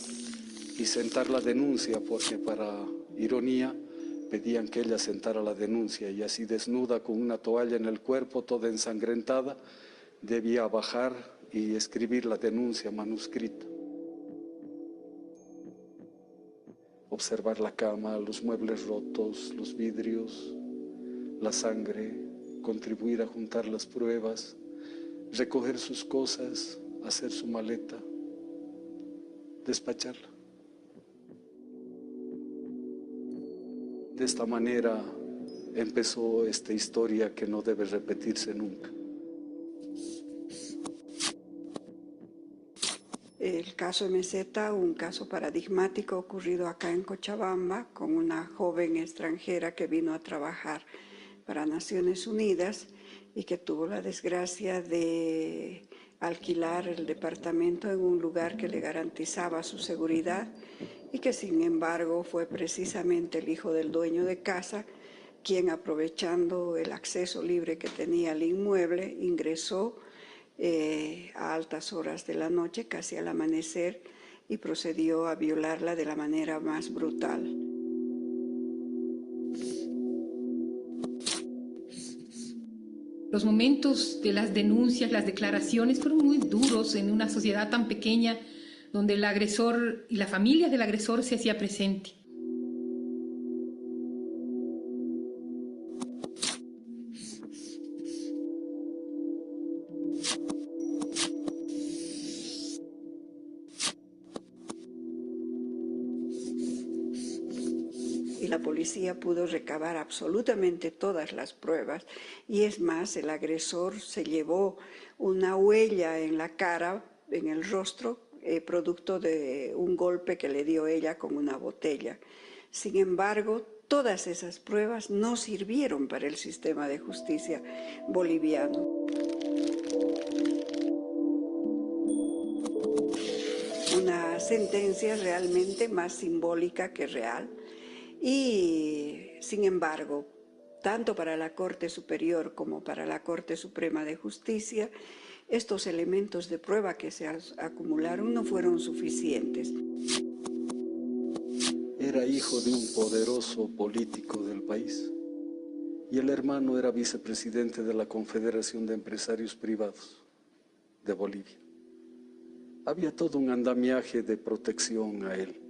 y sentar la denuncia, porque para ironía pedían que ella sentara la denuncia, y así desnuda con una toalla en el cuerpo, toda ensangrentada, debía bajar y escribir la denuncia manuscrita. Observar la cama, los muebles rotos, los vidrios, la sangre, contribuir a juntar las pruebas, recoger sus cosas, hacer su maleta, despacharla. De esta manera empezó esta historia que no debe repetirse nunca. El caso MZ, un caso paradigmático ocurrido acá en Cochabamba con una joven extranjera que vino a trabajar para Naciones Unidas y que tuvo la desgracia de alquilar el departamento en un lugar que le garantizaba su seguridad y que sin embargo fue precisamente el hijo del dueño de casa quien, aprovechando el acceso libre que tenía al inmueble, ingresó a altas horas de la noche, casi al amanecer, y procedió a violarla de la manera más brutal. Los momentos de las denuncias, las declaraciones fueron muy duros en una sociedad tan pequeña donde el agresor y la familia del agresor se hacía presente. La policía pudo recabar absolutamente todas las pruebas y es más, el agresor se llevó una huella en la cara, en el rostro, producto de un golpe que le dio ella con una botella. Sin embargo, todas esas pruebas no sirvieron para el sistema de justicia boliviano. Una sentencia realmente más simbólica que real. Y, sin embargo, tanto para la Corte Superior como para la Corte Suprema de Justicia, estos elementos de prueba que se acumularon no fueron suficientes. Era hijo de un poderoso político del país y el hermano era vicepresidente de la Confederación de Empresarios Privados de Bolivia. Había todo un andamiaje de protección a él.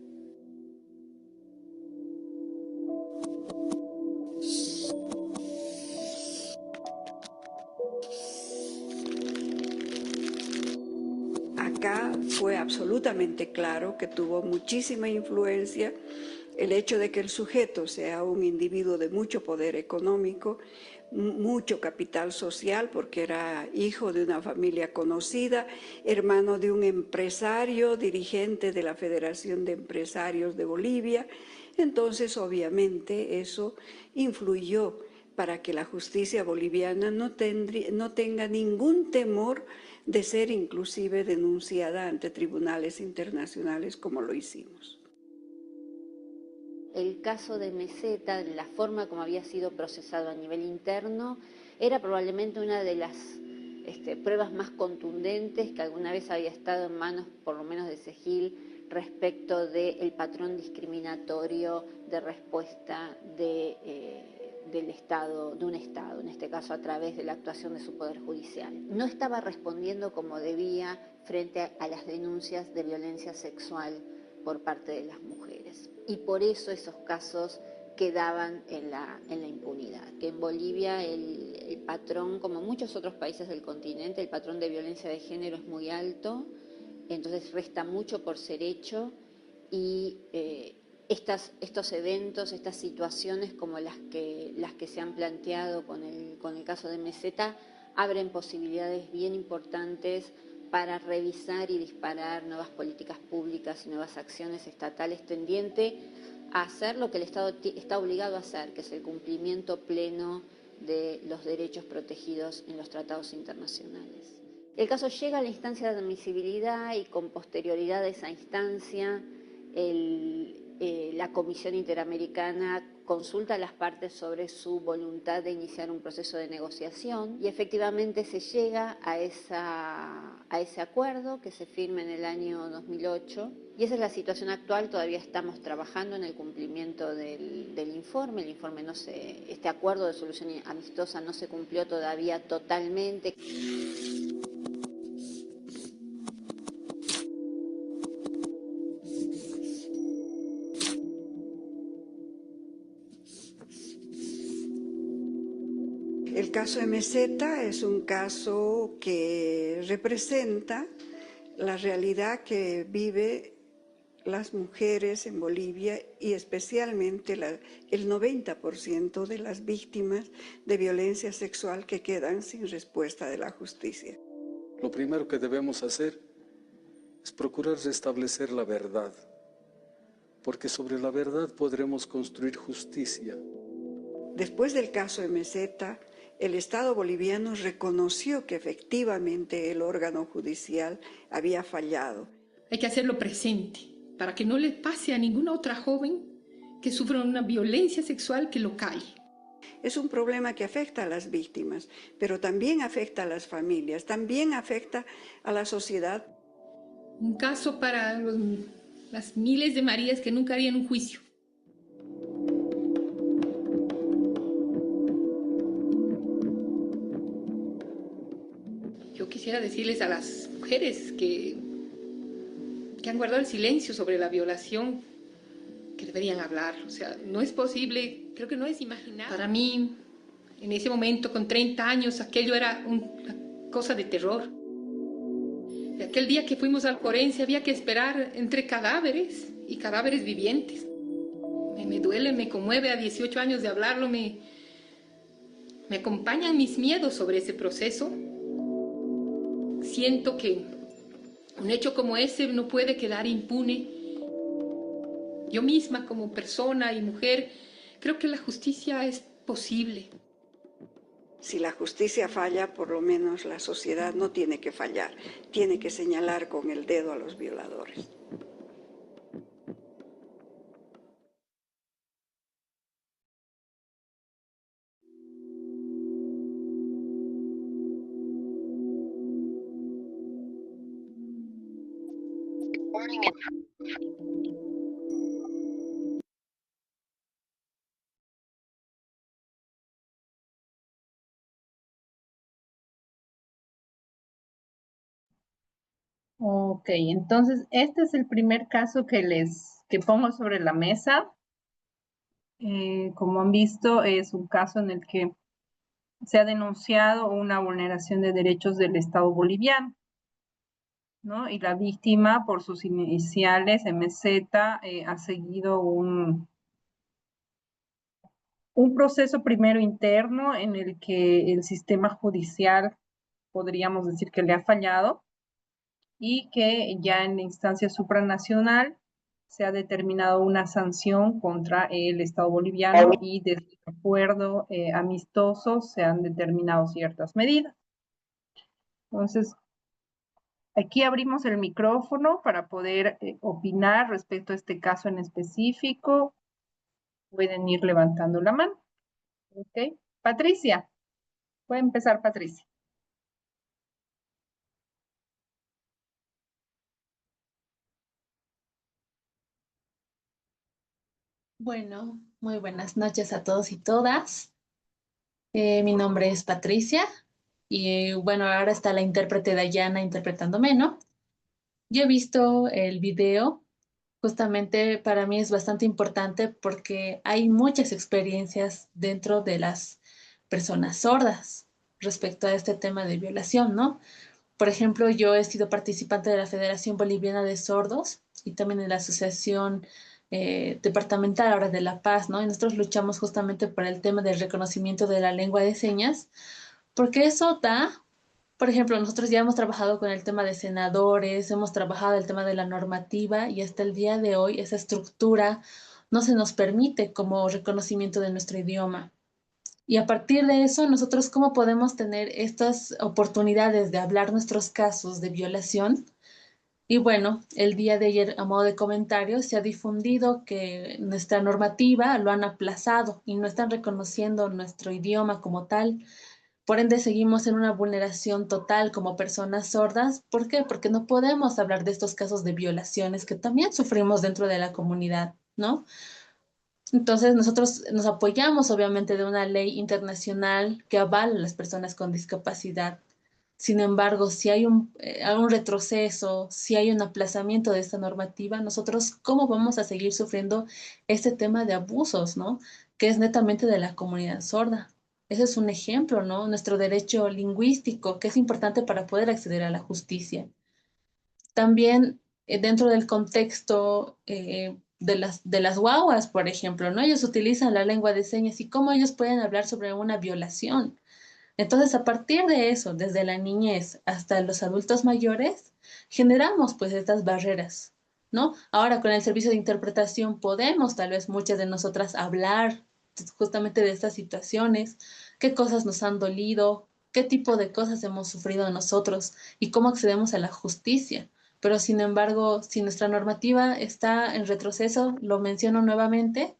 Acá fue absolutamente claro que tuvo muchísima influencia el hecho de que el sujeto sea un individuo de mucho poder económico, mucho capital social, porque era hijo de una familia conocida, hermano de un empresario, dirigente de la Federación de Empresarios de Bolivia. Entonces, obviamente, eso influyó para que la justicia boliviana no tenga ningún temor de ser inclusive denunciada ante tribunales internacionales como lo hicimos. El caso de Meseta, la forma como había sido procesado a nivel interno, era probablemente una de las pruebas más contundentes que alguna vez había estado en manos, por lo menos de Segil, respecto del patrón discriminatorio de respuesta del Estado, de un Estado, en este caso a través de la actuación de su Poder Judicial. No estaba respondiendo como debía frente a las denuncias de violencia sexual por parte de las mujeres. Y por eso esos casos quedaban en la impunidad. Que en Bolivia el patrón, como en muchos otros países del continente, el patrón de violencia de género es muy alto, entonces resta mucho por ser hecho y estos eventos, estas situaciones como las que se han planteado con el caso de Meseta, abren posibilidades bien importantes para revisar y disparar nuevas políticas públicas y nuevas acciones estatales tendiente a hacer lo que el Estado está obligado a hacer, que es el cumplimiento pleno de los derechos protegidos en los tratados internacionales. El caso llega a la instancia de admisibilidad y con posterioridad a esa instancia la Comisión Interamericana consulta a las partes sobre su voluntad de iniciar un proceso de negociación y efectivamente se llega a ese acuerdo que se firma en el año 2008 y esa es la situación actual. Todavía estamos trabajando en el cumplimiento del informe. El informe este acuerdo de solución amistosa no se cumplió todavía totalmente. El caso Meseta es un caso que representa la realidad que vive las mujeres en Bolivia y especialmente el 90% de las víctimas de violencia sexual que quedan sin respuesta de la justicia. Lo primero que debemos hacer es procurar restablecer la verdad, porque sobre la verdad podremos construir justicia. Después del caso de Meseta, el Estado boliviano reconoció que efectivamente el órgano judicial había fallado. Hay que hacerlo presente para que no le pase a ninguna otra joven que sufra una violencia sexual que lo calle. Es un problema que afecta a las víctimas, pero también afecta a las familias, también afecta a la sociedad. Un caso para las miles de Marías que nunca harían un juicio. Yo quisiera decirles a las mujeres que han guardado el silencio sobre la violación, que deberían hablar. O sea, no es posible, creo que no es imaginable. Para mí, en ese momento, con 30 años, aquello era una cosa de terror. Y aquel día que fuimos al forense había que esperar entre cadáveres y cadáveres vivientes. Me duele, me conmueve a 18 años de hablarlo, me acompañan mis miedos sobre ese proceso. Siento que un hecho como ese no puede quedar impune. Yo misma, como persona y mujer, creo que la justicia es posible. Si la justicia falla, por lo menos la sociedad no tiene que fallar, tiene que señalar con el dedo a los violadores. Ok, entonces este es el primer caso que pongo sobre la mesa. Como han visto, es un caso en el que se ha denunciado una vulneración de derechos del Estado boliviano, ¿no? Y la víctima, por sus iniciales, MZ, ha seguido un proceso primero interno en el que el sistema judicial, podríamos decir que le ha fallado, y que ya en la instancia supranacional se ha determinado una sanción contra el Estado boliviano y desde el acuerdo amistoso se han determinado ciertas medidas. Entonces, aquí abrimos el micrófono para poder opinar respecto a este caso en específico. Pueden ir levantando la mano. ¿Ok? Patricia, puede empezar Patricia. Bueno, muy buenas noches a todos y todas. Mi nombre es Patricia y bueno, ahora está la intérprete Dayana interpretándome, ¿no? Yo he visto el video, justamente para mí es bastante importante porque hay muchas experiencias dentro de las personas sordas respecto a este tema de violación, ¿no? Por ejemplo, yo he sido participante de la Federación Boliviana de Sordos y también en la Asociación Departamental ahora de La Paz, ¿no? Y nosotros luchamos justamente por el tema del reconocimiento de la lengua de señas, porque eso da, por ejemplo, nosotros ya hemos trabajado con el tema de senadores, hemos trabajado el tema de la normativa y hasta el día de hoy esa estructura no se nos permite como reconocimiento de nuestro idioma. Y a partir de eso, nosotros cómo podemos tener estas oportunidades de hablar nuestros casos de violación. Y bueno, el día de ayer, a modo de comentario, se ha difundido que nuestra normativa lo han aplazado y no están reconociendo nuestro idioma como tal. Por ende, seguimos en una vulneración total como personas sordas. ¿Por qué? Porque no podemos hablar de estos casos de violaciones que también sufrimos dentro de la comunidad, ¿no? Entonces, nosotros nos apoyamos obviamente de una ley internacional que avala a las personas con discapacidad. Sin embargo, si hay un retroceso, si hay un aplazamiento de esta normativa, nosotros, ¿cómo vamos a seguir sufriendo este tema de abusos, ¿no? Que es netamente de la comunidad sorda. Ese es un ejemplo, ¿no? Nuestro derecho lingüístico, que es importante para poder acceder a la justicia. También dentro del contexto de las guaguas, por ejemplo, ¿no? Ellos utilizan la lengua de señas y cómo ellos pueden hablar sobre una violación. Entonces, a partir de eso, desde la niñez hasta los adultos mayores, generamos pues estas barreras, ¿no? Ahora con el servicio de interpretación podemos, tal vez muchas de nosotras, hablar justamente de estas situaciones, qué cosas nos han dolido, qué tipo de cosas hemos sufrido nosotros y cómo accedemos a la justicia. Pero sin embargo, si nuestra normativa está en retroceso, lo menciono nuevamente,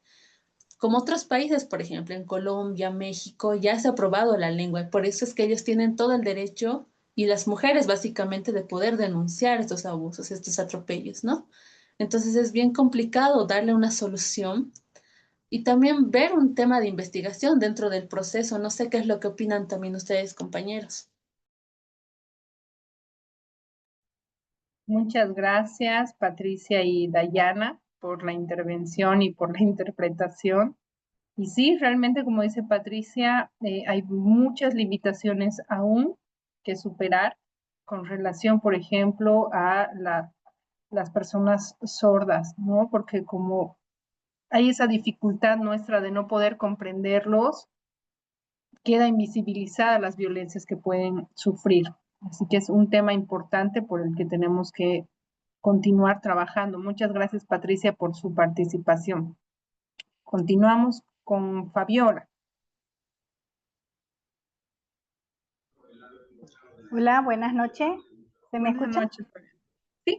como otros países, por ejemplo, en Colombia, México, ya se ha aprobado la lengua. Y por eso es que ellos tienen todo el derecho, y las mujeres básicamente, de poder denunciar estos abusos, estos atropellos, ¿no? Entonces es bien complicado darle una solución y también ver un tema de investigación dentro del proceso. No sé qué es lo que opinan también ustedes, compañeros. Muchas gracias, Patricia y Dayana, por la intervención y por la interpretación. Y sí, realmente, como dice Patricia, hay muchas limitaciones aún que superar con relación, por ejemplo, a las personas sordas, ¿no? Porque como hay esa dificultad nuestra de no poder comprenderlos, queda invisibilizada las violencias que pueden sufrir. Así que es un tema importante por el que tenemos que continuar trabajando. Muchas gracias, Patricia, por su participación. Continuamos con Fabiola. Hola, buenas noches. ¿Se me Buenas escucha? noches. Sí.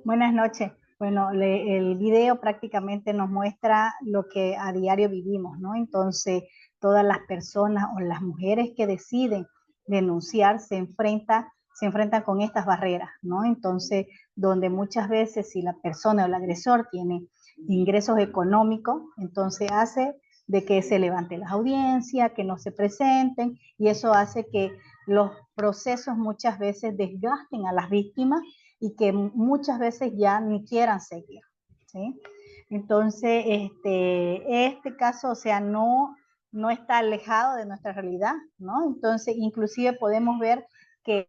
Buenas noches. Bueno, el video prácticamente nos muestra lo que a diario vivimos, ¿no? Entonces, todas las personas o las mujeres que deciden denunciar se enfrentan con estas barreras, ¿no? Entonces, donde muchas veces si la persona o el agresor tiene ingresos económicos, entonces hace de que se levante las audiencias, que no se presenten, y eso hace que los procesos muchas veces desgasten a las víctimas y que muchas veces ya ni quieran seguir, ¿sí? Entonces, este caso, o sea, no está alejado de nuestra realidad, ¿no? Entonces, inclusive podemos ver que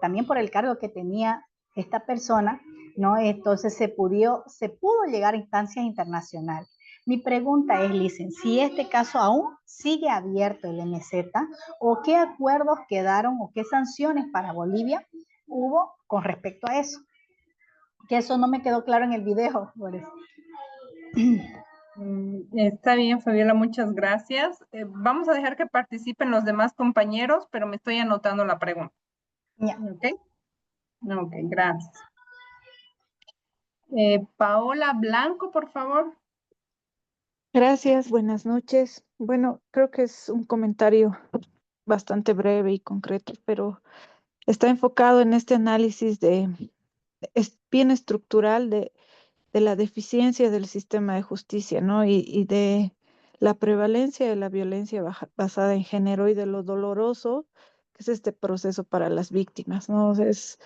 también por el cargo que tenía esta persona, ¿no? Entonces se pudo llegar a instancias internacionales. Mi pregunta es, Licen, si este caso aún sigue abierto el MZ, o qué acuerdos quedaron o qué sanciones para Bolivia hubo con respecto a eso. Que eso no me quedó claro en el video, por eso. Está bien, Fabiola, muchas gracias. Vamos a dejar que participen los demás compañeros, pero me estoy anotando la pregunta. Ya. ¿Ok? Ok, gracias. Paola Blanco, por favor. Gracias, buenas noches. Bueno, creo que es un comentario bastante breve y concreto, pero está enfocado en este análisis es bien estructural de la deficiencia del sistema de justicia, ¿no? Y de la prevalencia de la violencia basada en género y de lo doloroso que es este proceso para las víctimas, ¿no? O sea, es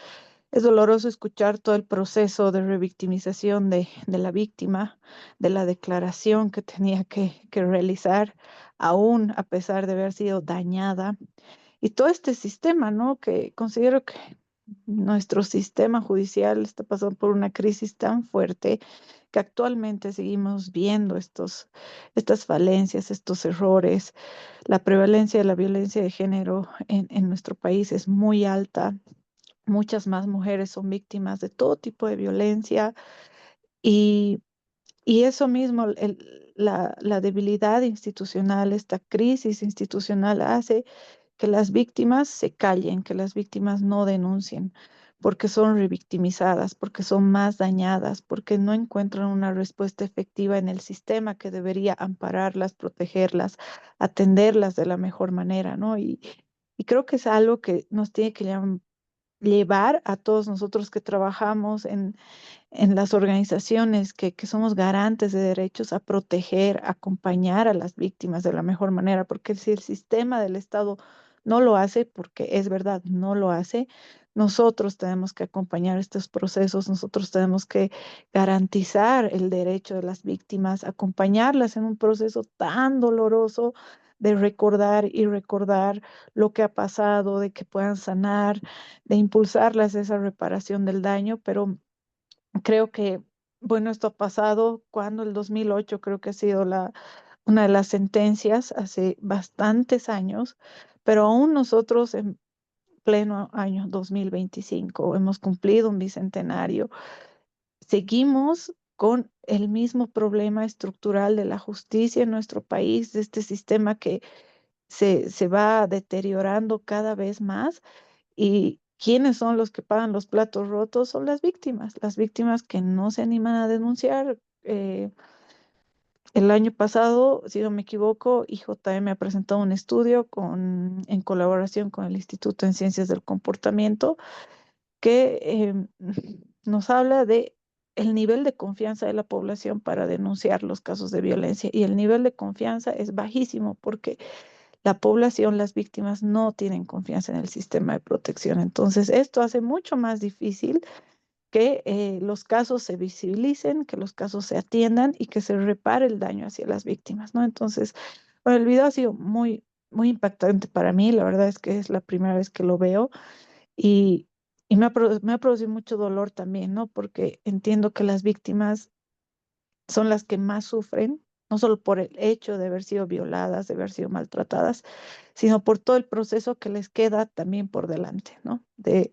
doloroso escuchar todo el proceso de revictimización de la víctima, de la declaración que tenía que realizar, aún a pesar de haber sido dañada. Y todo este sistema, ¿no? Que considero que nuestro sistema judicial está pasando por una crisis tan fuerte que actualmente seguimos viendo estas falencias, estos errores. La prevalencia de la violencia de género en nuestro país es muy alta. Muchas más mujeres son víctimas de todo tipo de violencia y, y eso mismo, la debilidad institucional, esta crisis institucional hace que las víctimas se callen, que las víctimas no denuncien, porque son revictimizadas, porque son más dañadas, porque no encuentran una respuesta efectiva en el sistema que debería ampararlas, protegerlas, atenderlas de la mejor manera, ¿no? Y creo que es algo que nos tiene que llevar a todos nosotros que trabajamos en las organizaciones que somos garantes de derechos a proteger, acompañar a las víctimas de la mejor manera, porque si el sistema del Estado no lo hace, porque es verdad, no lo hace, nosotros tenemos que acompañar estos procesos, nosotros tenemos que garantizar el derecho de las víctimas, acompañarlas en un proceso tan doloroso de recordar y recordar lo que ha pasado, de que puedan sanar, de impulsarlas esa reparación del daño, pero creo que, bueno, esto ha pasado cuando el 2008 creo que ha sido una de las sentencias hace bastantes años, pero aún nosotros en pleno año 2025 hemos cumplido un bicentenario, seguimos con el mismo problema estructural de la justicia en nuestro país, de este sistema que se va deteriorando cada vez más. ¿Y quiénes son los que pagan los platos rotos? Son las víctimas que no se animan a denunciar. El año pasado, si no me equivoco, IJM ha presentado un estudio en colaboración con el Instituto en Ciencias del Comportamiento que nos habla de el nivel de confianza de la población para denunciar los casos de violencia. Y el nivel de confianza es bajísimo porque la población, las víctimas no tienen confianza en el sistema de protección. Entonces, esto hace mucho más difícil que los casos se visibilicen, que los casos se atiendan y que se repare el daño hacia las víctimas, ¿no? Entonces, bueno, el video ha sido muy, muy impactante para mí. La verdad es que es la primera vez que lo veo y, y me ha producido mucho dolor también, ¿no? Porque entiendo que las víctimas son las que más sufren, no solo por el hecho de haber sido violadas, de haber sido maltratadas, sino por todo el proceso que les queda también por delante, ¿no? De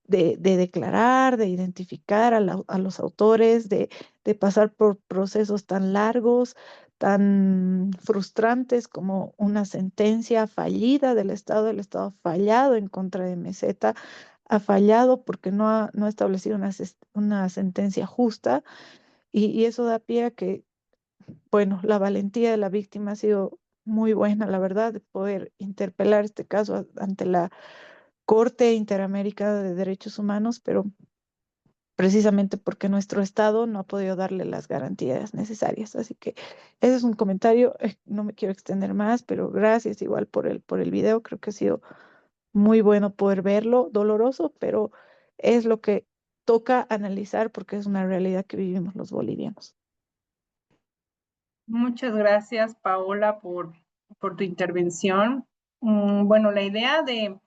declarar, de identificar a los autores, de pasar por procesos tan largos, tan frustrantes como una sentencia fallida del Estado. El Estado ha fallado en contra de Meseta, ha fallado porque no ha establecido una sentencia justa y eso da pie a que, bueno, la valentía de la víctima ha sido muy buena, la verdad, de poder interpelar este caso ante la Corte Interamericana de Derechos Humanos, pero precisamente porque nuestro Estado no ha podido darle las garantías necesarias. Así que ese es un comentario, no me quiero extender más, pero gracias igual por el video, creo que ha sido muy bueno poder verlo, doloroso, pero es lo que toca analizar porque es una realidad que vivimos los bolivianos. Muchas gracias, Paola, por tu intervención. Bueno, la idea de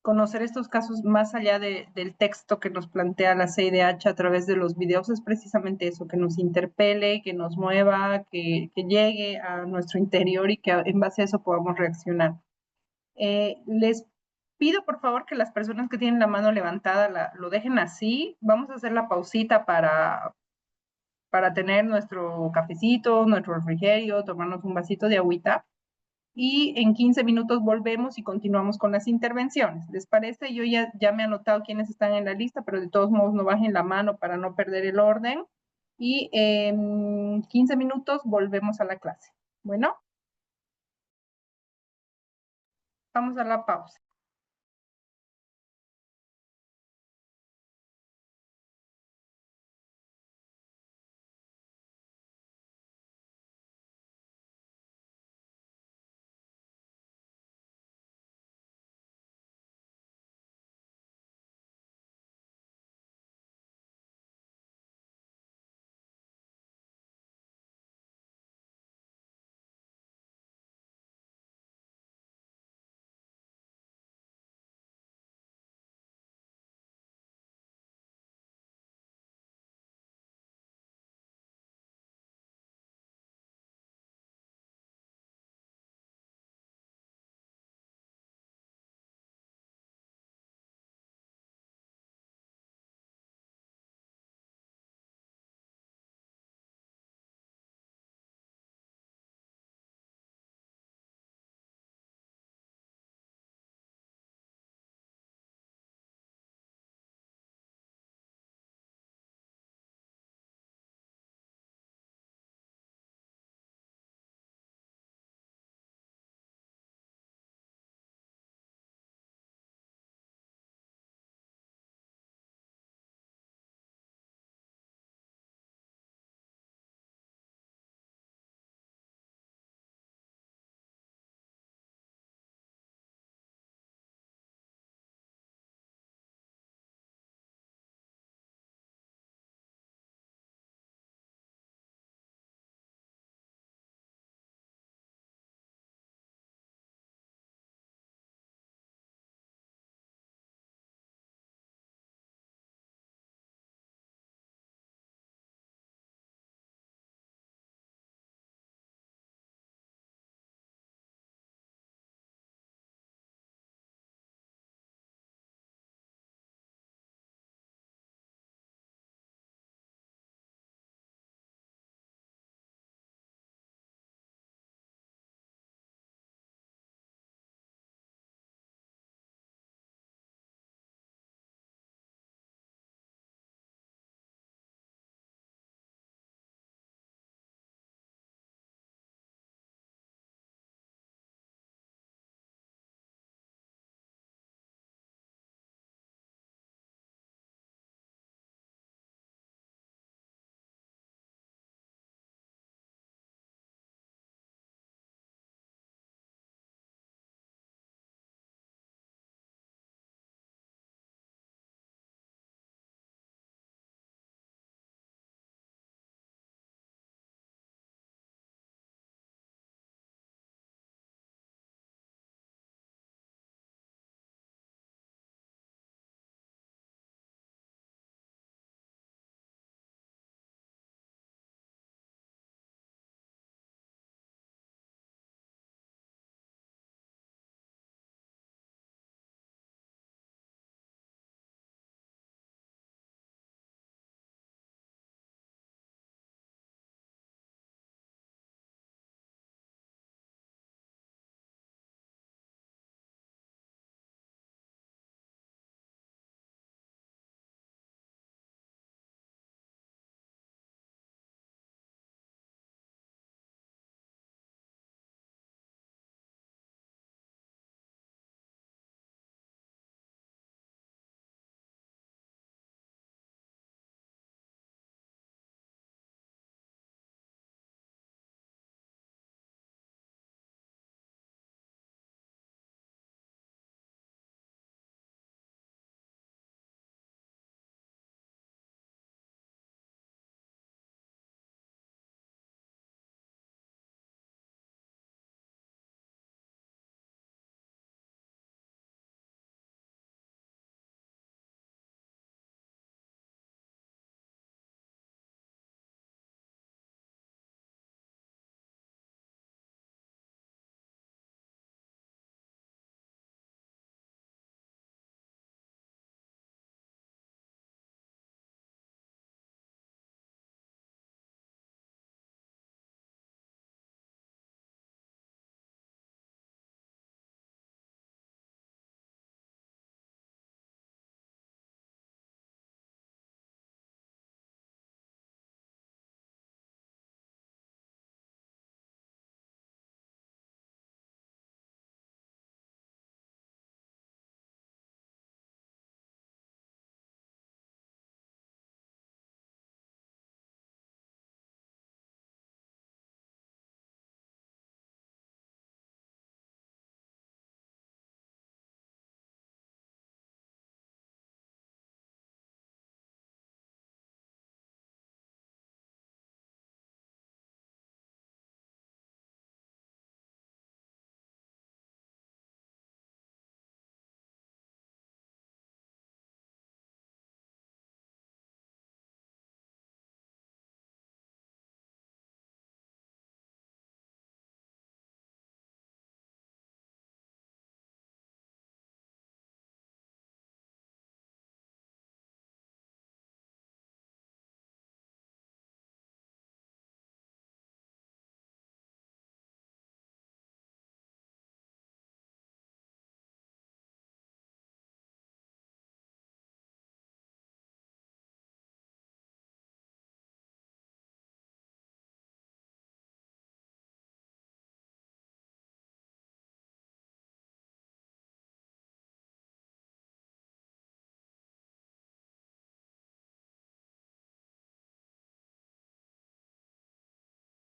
conocer estos casos más allá del texto que nos plantea la CIDH a través de los videos es precisamente eso, que nos interpele, que nos mueva, que llegue a nuestro interior y que en base a eso podamos reaccionar. Les pido por favor que las personas que tienen la mano levantada lo dejen así. Vamos a hacer la pausita para tener nuestro cafecito, nuestro refrigerio, tomarnos un vasito de agüita y en 15 minutos volvemos y continuamos con las intervenciones. ¿Les parece? Yo ya me he anotado quiénes están en la lista, pero de todos modos no bajen la mano para no perder el orden. Y en 15 minutos volvemos a la clase. Bueno, vamos a la pausa.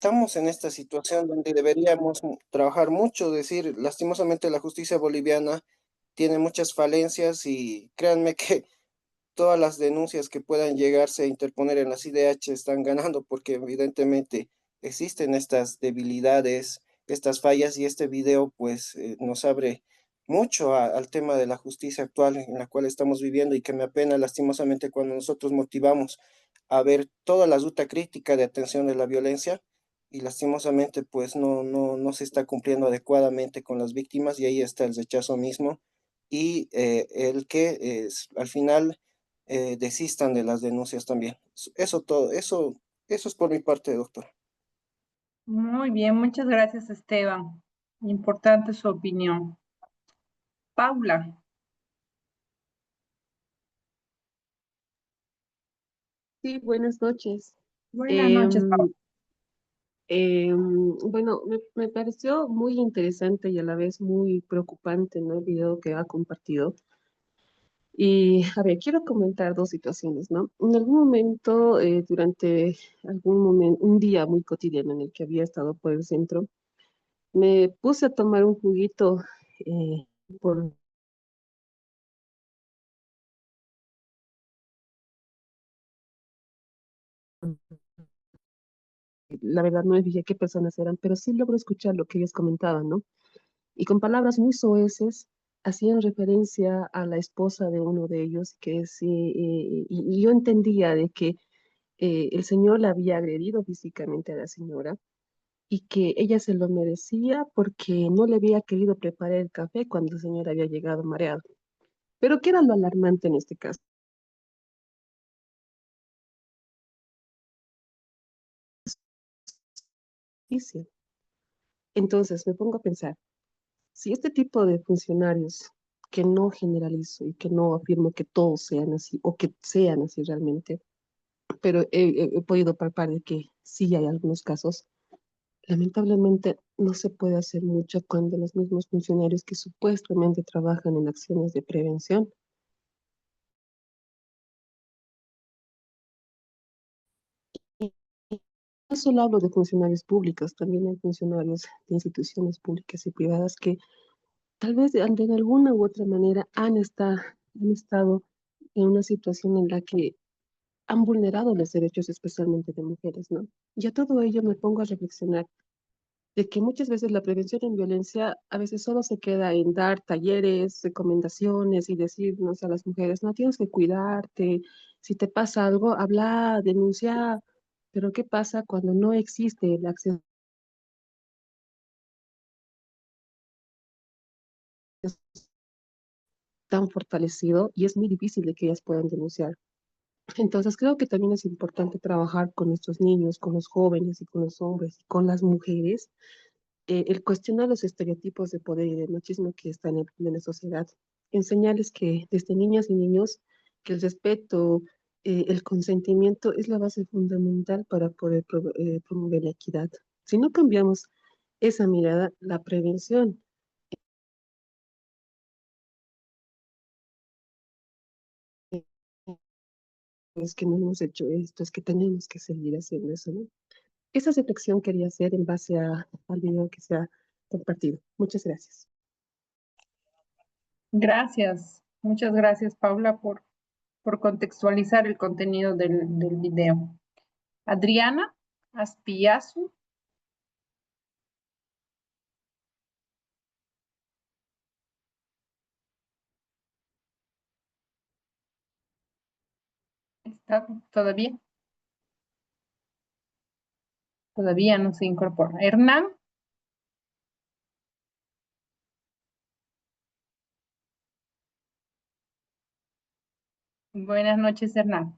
estamos en esta situación donde deberíamos trabajar mucho, decir, lastimosamente la justicia boliviana tiene muchas falencias y créanme que todas las denuncias que puedan llegarse a interponer en la CIDH están ganando porque evidentemente existen estas debilidades, estas fallas y este video pues nos abre mucho al tema de la justicia actual en la cual estamos viviendo y que me apena lastimosamente cuando nosotros motivamos a ver toda la ruta crítica de atención de la violencia y lastimosamente pues no se está cumpliendo adecuadamente con las víctimas y ahí está el rechazo mismo y el que al final desistan de las denuncias también. Eso todo, eso es por mi parte, doctor. Muy bien, muchas gracias, Esteban. Importante su opinión. Paula, Sí, buenas noches. buenas noches, Paula. Em, bueno, me pareció muy interesante y a la vez muy preocupante, ¿no? El video que ha compartido. Y, a ver, quiero comentar dos situaciones, ¿no? En algún momento, durante algún momento, un día muy cotidiano en el que había estado por el centro, me puse a tomar un juguito por la verdad no les dije qué personas eran, pero sí logro escuchar lo que ellos comentaban, ¿no? Y con palabras muy soeces hacían referencia a la esposa de uno de ellos, que sí, y yo entendía de que el señor la había agredido físicamente a la señora y que ella se lo merecía porque no le había querido preparar el café cuando el señor había llegado mareado. Pero ¿qué era lo alarmante en este caso? Justicia. Entonces me pongo a pensar, si este tipo de funcionarios, que no generalizo y que no afirmo que todos sean así o que sean así realmente, pero he podido palpar de que sí hay algunos casos. Lamentablemente no se puede hacer mucho cuando los mismos funcionarios que supuestamente trabajan en acciones de prevención, y no solo hablo de funcionarios públicos, también hay funcionarios de instituciones públicas y privadas que tal vez de alguna u otra manera han estado en una situación en la que han vulnerado los derechos especialmente de mujeres, ¿no? Y a todo ello me pongo a reflexionar de que muchas veces la prevención en violencia a veces solo se queda en dar talleres, recomendaciones y decirnos a las mujeres, no tienes que cuidarte, si te pasa algo, habla, denuncia, pero ¿qué pasa cuando no existe el acceso tan fortalecido y es muy difícil de que ellas puedan denunciar? Entonces creo que también es importante trabajar con nuestros niños, con los jóvenes y con los hombres y con las mujeres el cuestionar los estereotipos de poder y de machismo que están en la sociedad, enseñarles que desde niñas y niños que el respeto, el consentimiento es la base fundamental para poder promover la equidad. Si no cambiamos esa mirada, la prevención es que no hemos hecho esto, es que tenemos que seguir haciendo eso, ¿no? Esa reflexión quería hacer en base al video que se ha compartido. Muchas gracias. Gracias, muchas gracias, Paula, por contextualizar el contenido del video. Adriana Aspillazu, ¿está todavía? Todavía no se incorpora. Hernán, buenas noches, Hernán.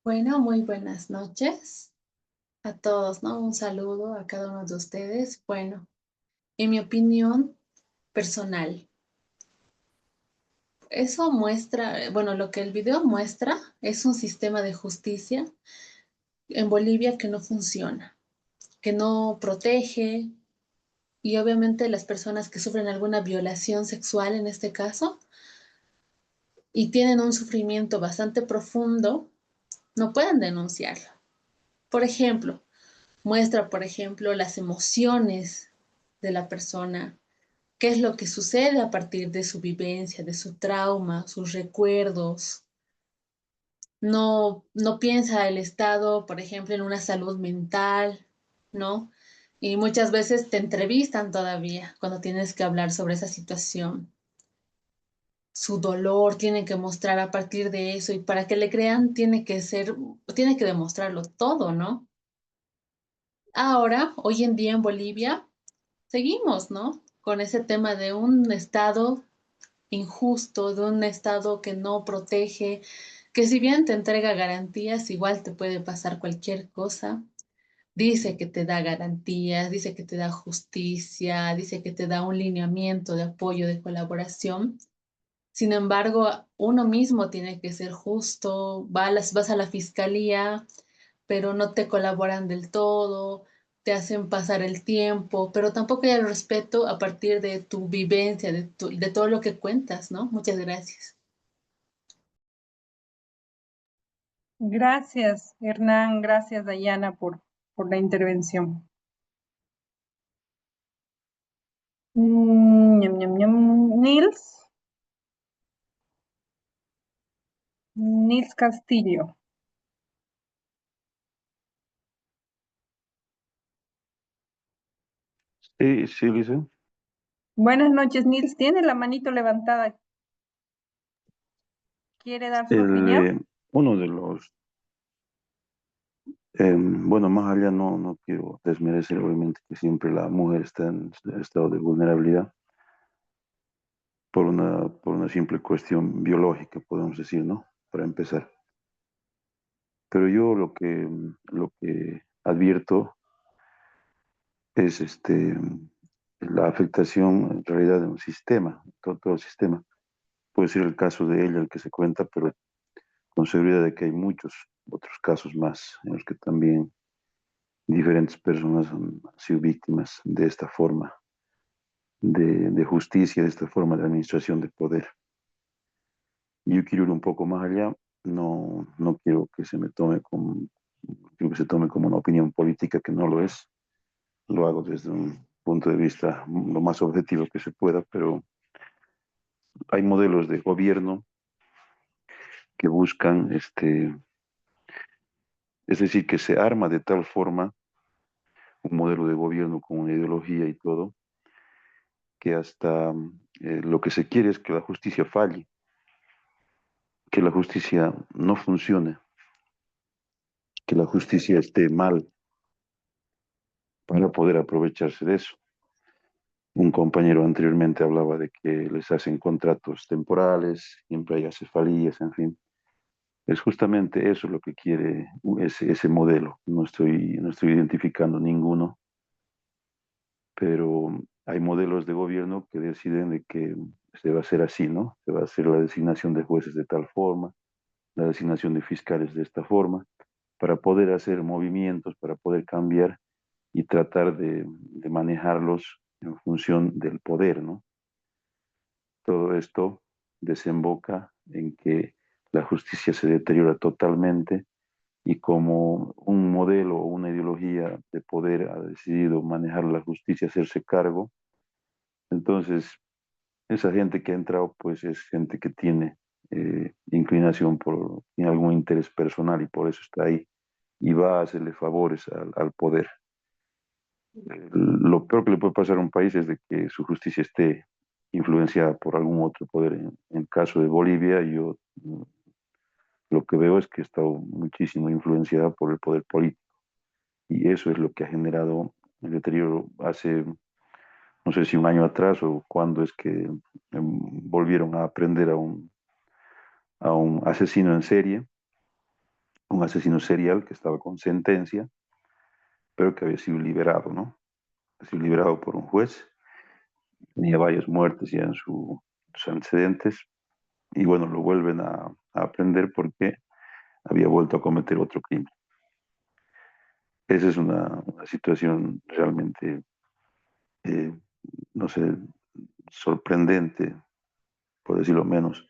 Bueno, muy buenas noches a todos, ¿no? Un saludo a cada uno de ustedes. Bueno, en mi opinión personal, eso muestra, bueno, lo que el video muestra es un sistema de justicia en Bolivia que no funciona, que no protege y obviamente las personas que sufren alguna violación sexual en este caso y tienen un sufrimiento bastante profundo, no pueden denunciarlo. Por ejemplo, muestra, por ejemplo, las emociones de la persona, qué es lo que sucede a partir de su vivencia, de su trauma, sus recuerdos. No piensa el Estado, por ejemplo, en una salud mental, ¿no? Y muchas veces te entrevistan todavía cuando tienes que hablar sobre esa situación. Su dolor tiene que mostrar a partir de eso y para que le crean tiene que demostrarlo todo, ¿no? Ahora, hoy en día en Bolivia, seguimos, ¿no? Con ese tema de un Estado injusto, de un Estado que no protege, que si bien te entrega garantías, igual te puede pasar cualquier cosa. Dice que te da garantías, dice que te da justicia, dice que te da un lineamiento de apoyo, de colaboración. Sin embargo, uno mismo tiene que ser justo, vas a la fiscalía, pero no te colaboran del todo, te hacen pasar el tiempo, pero tampoco hay el respeto a partir de tu vivencia, de todo lo que cuentas, ¿no? Muchas gracias. Gracias, Hernán. Gracias, Dayana, por la intervención. Ñam, ñam, ñam. Nils. Nils Castillo. Sí, sí, Lisa. Buenas noches, Nils. Tiene la manito levantada. ¿Quiere dar su opinión? Uno de los, bueno, más allá no quiero desmerecer obviamente que siempre la mujer está en estado de vulnerabilidad por una simple cuestión biológica, podemos decir, ¿no? Para empezar. Pero yo lo que advierto es la afectación en realidad de un sistema, todo el sistema. Puede ser el caso de ella el que se cuenta, pero con seguridad de que hay muchos otros casos más en los que también diferentes personas han sido víctimas de esta forma de justicia, de esta forma de administración de poder. Y yo quiero ir un poco más allá, no quiero que se me tome como, quiero que se tome como una opinión política que no lo es, lo hago desde un punto de vista lo más objetivo que se pueda, pero hay modelos de gobierno que buscan, es decir, que se arma de tal forma un modelo de gobierno con una ideología y todo, que hasta lo que se quiere es que la justicia falle, que la justicia no funcione, que la justicia esté mal para poder aprovecharse de eso. Un compañero anteriormente hablaba de que les hacen contratos temporales, siempre hay acefalías, en fin. Es justamente eso lo que quiere ese modelo. No estoy identificando ninguno, pero hay modelos de gobierno que deciden de que se va a hacer así, ¿no? Se va a hacer la designación de jueces de tal forma, la designación de fiscales de esta forma, para poder hacer movimientos, para poder cambiar y tratar de manejarlos en función del poder, ¿no? Todo esto desemboca en que la justicia se deteriora totalmente y como un modelo o una ideología de poder ha decidido manejar la justicia, hacerse cargo, entonces esa gente que ha entrado pues es gente que tiene inclinación tiene algún interés personal y por eso está ahí y va a hacerle favores al poder. Lo peor que le puede pasar a un país es de que su justicia esté influenciada por algún otro poder. En el caso de Bolivia, yo lo que veo es que está muchísimo influenciada por el poder político y eso es lo que ha generado el deterioro. Hace, no sé si un año atrás o cuándo es que volvieron a aprender a un asesino en serie, un asesino serial que estaba con sentencia, pero que había sido liberado, ¿no? Ha sido liberado por un juez, tenía varias muertes ya en sus antecedentes, y bueno, lo vuelven a aprender porque había vuelto a cometer otro crimen. Esa es una situación realmente, eh, no sé, sorprendente, por decirlo menos,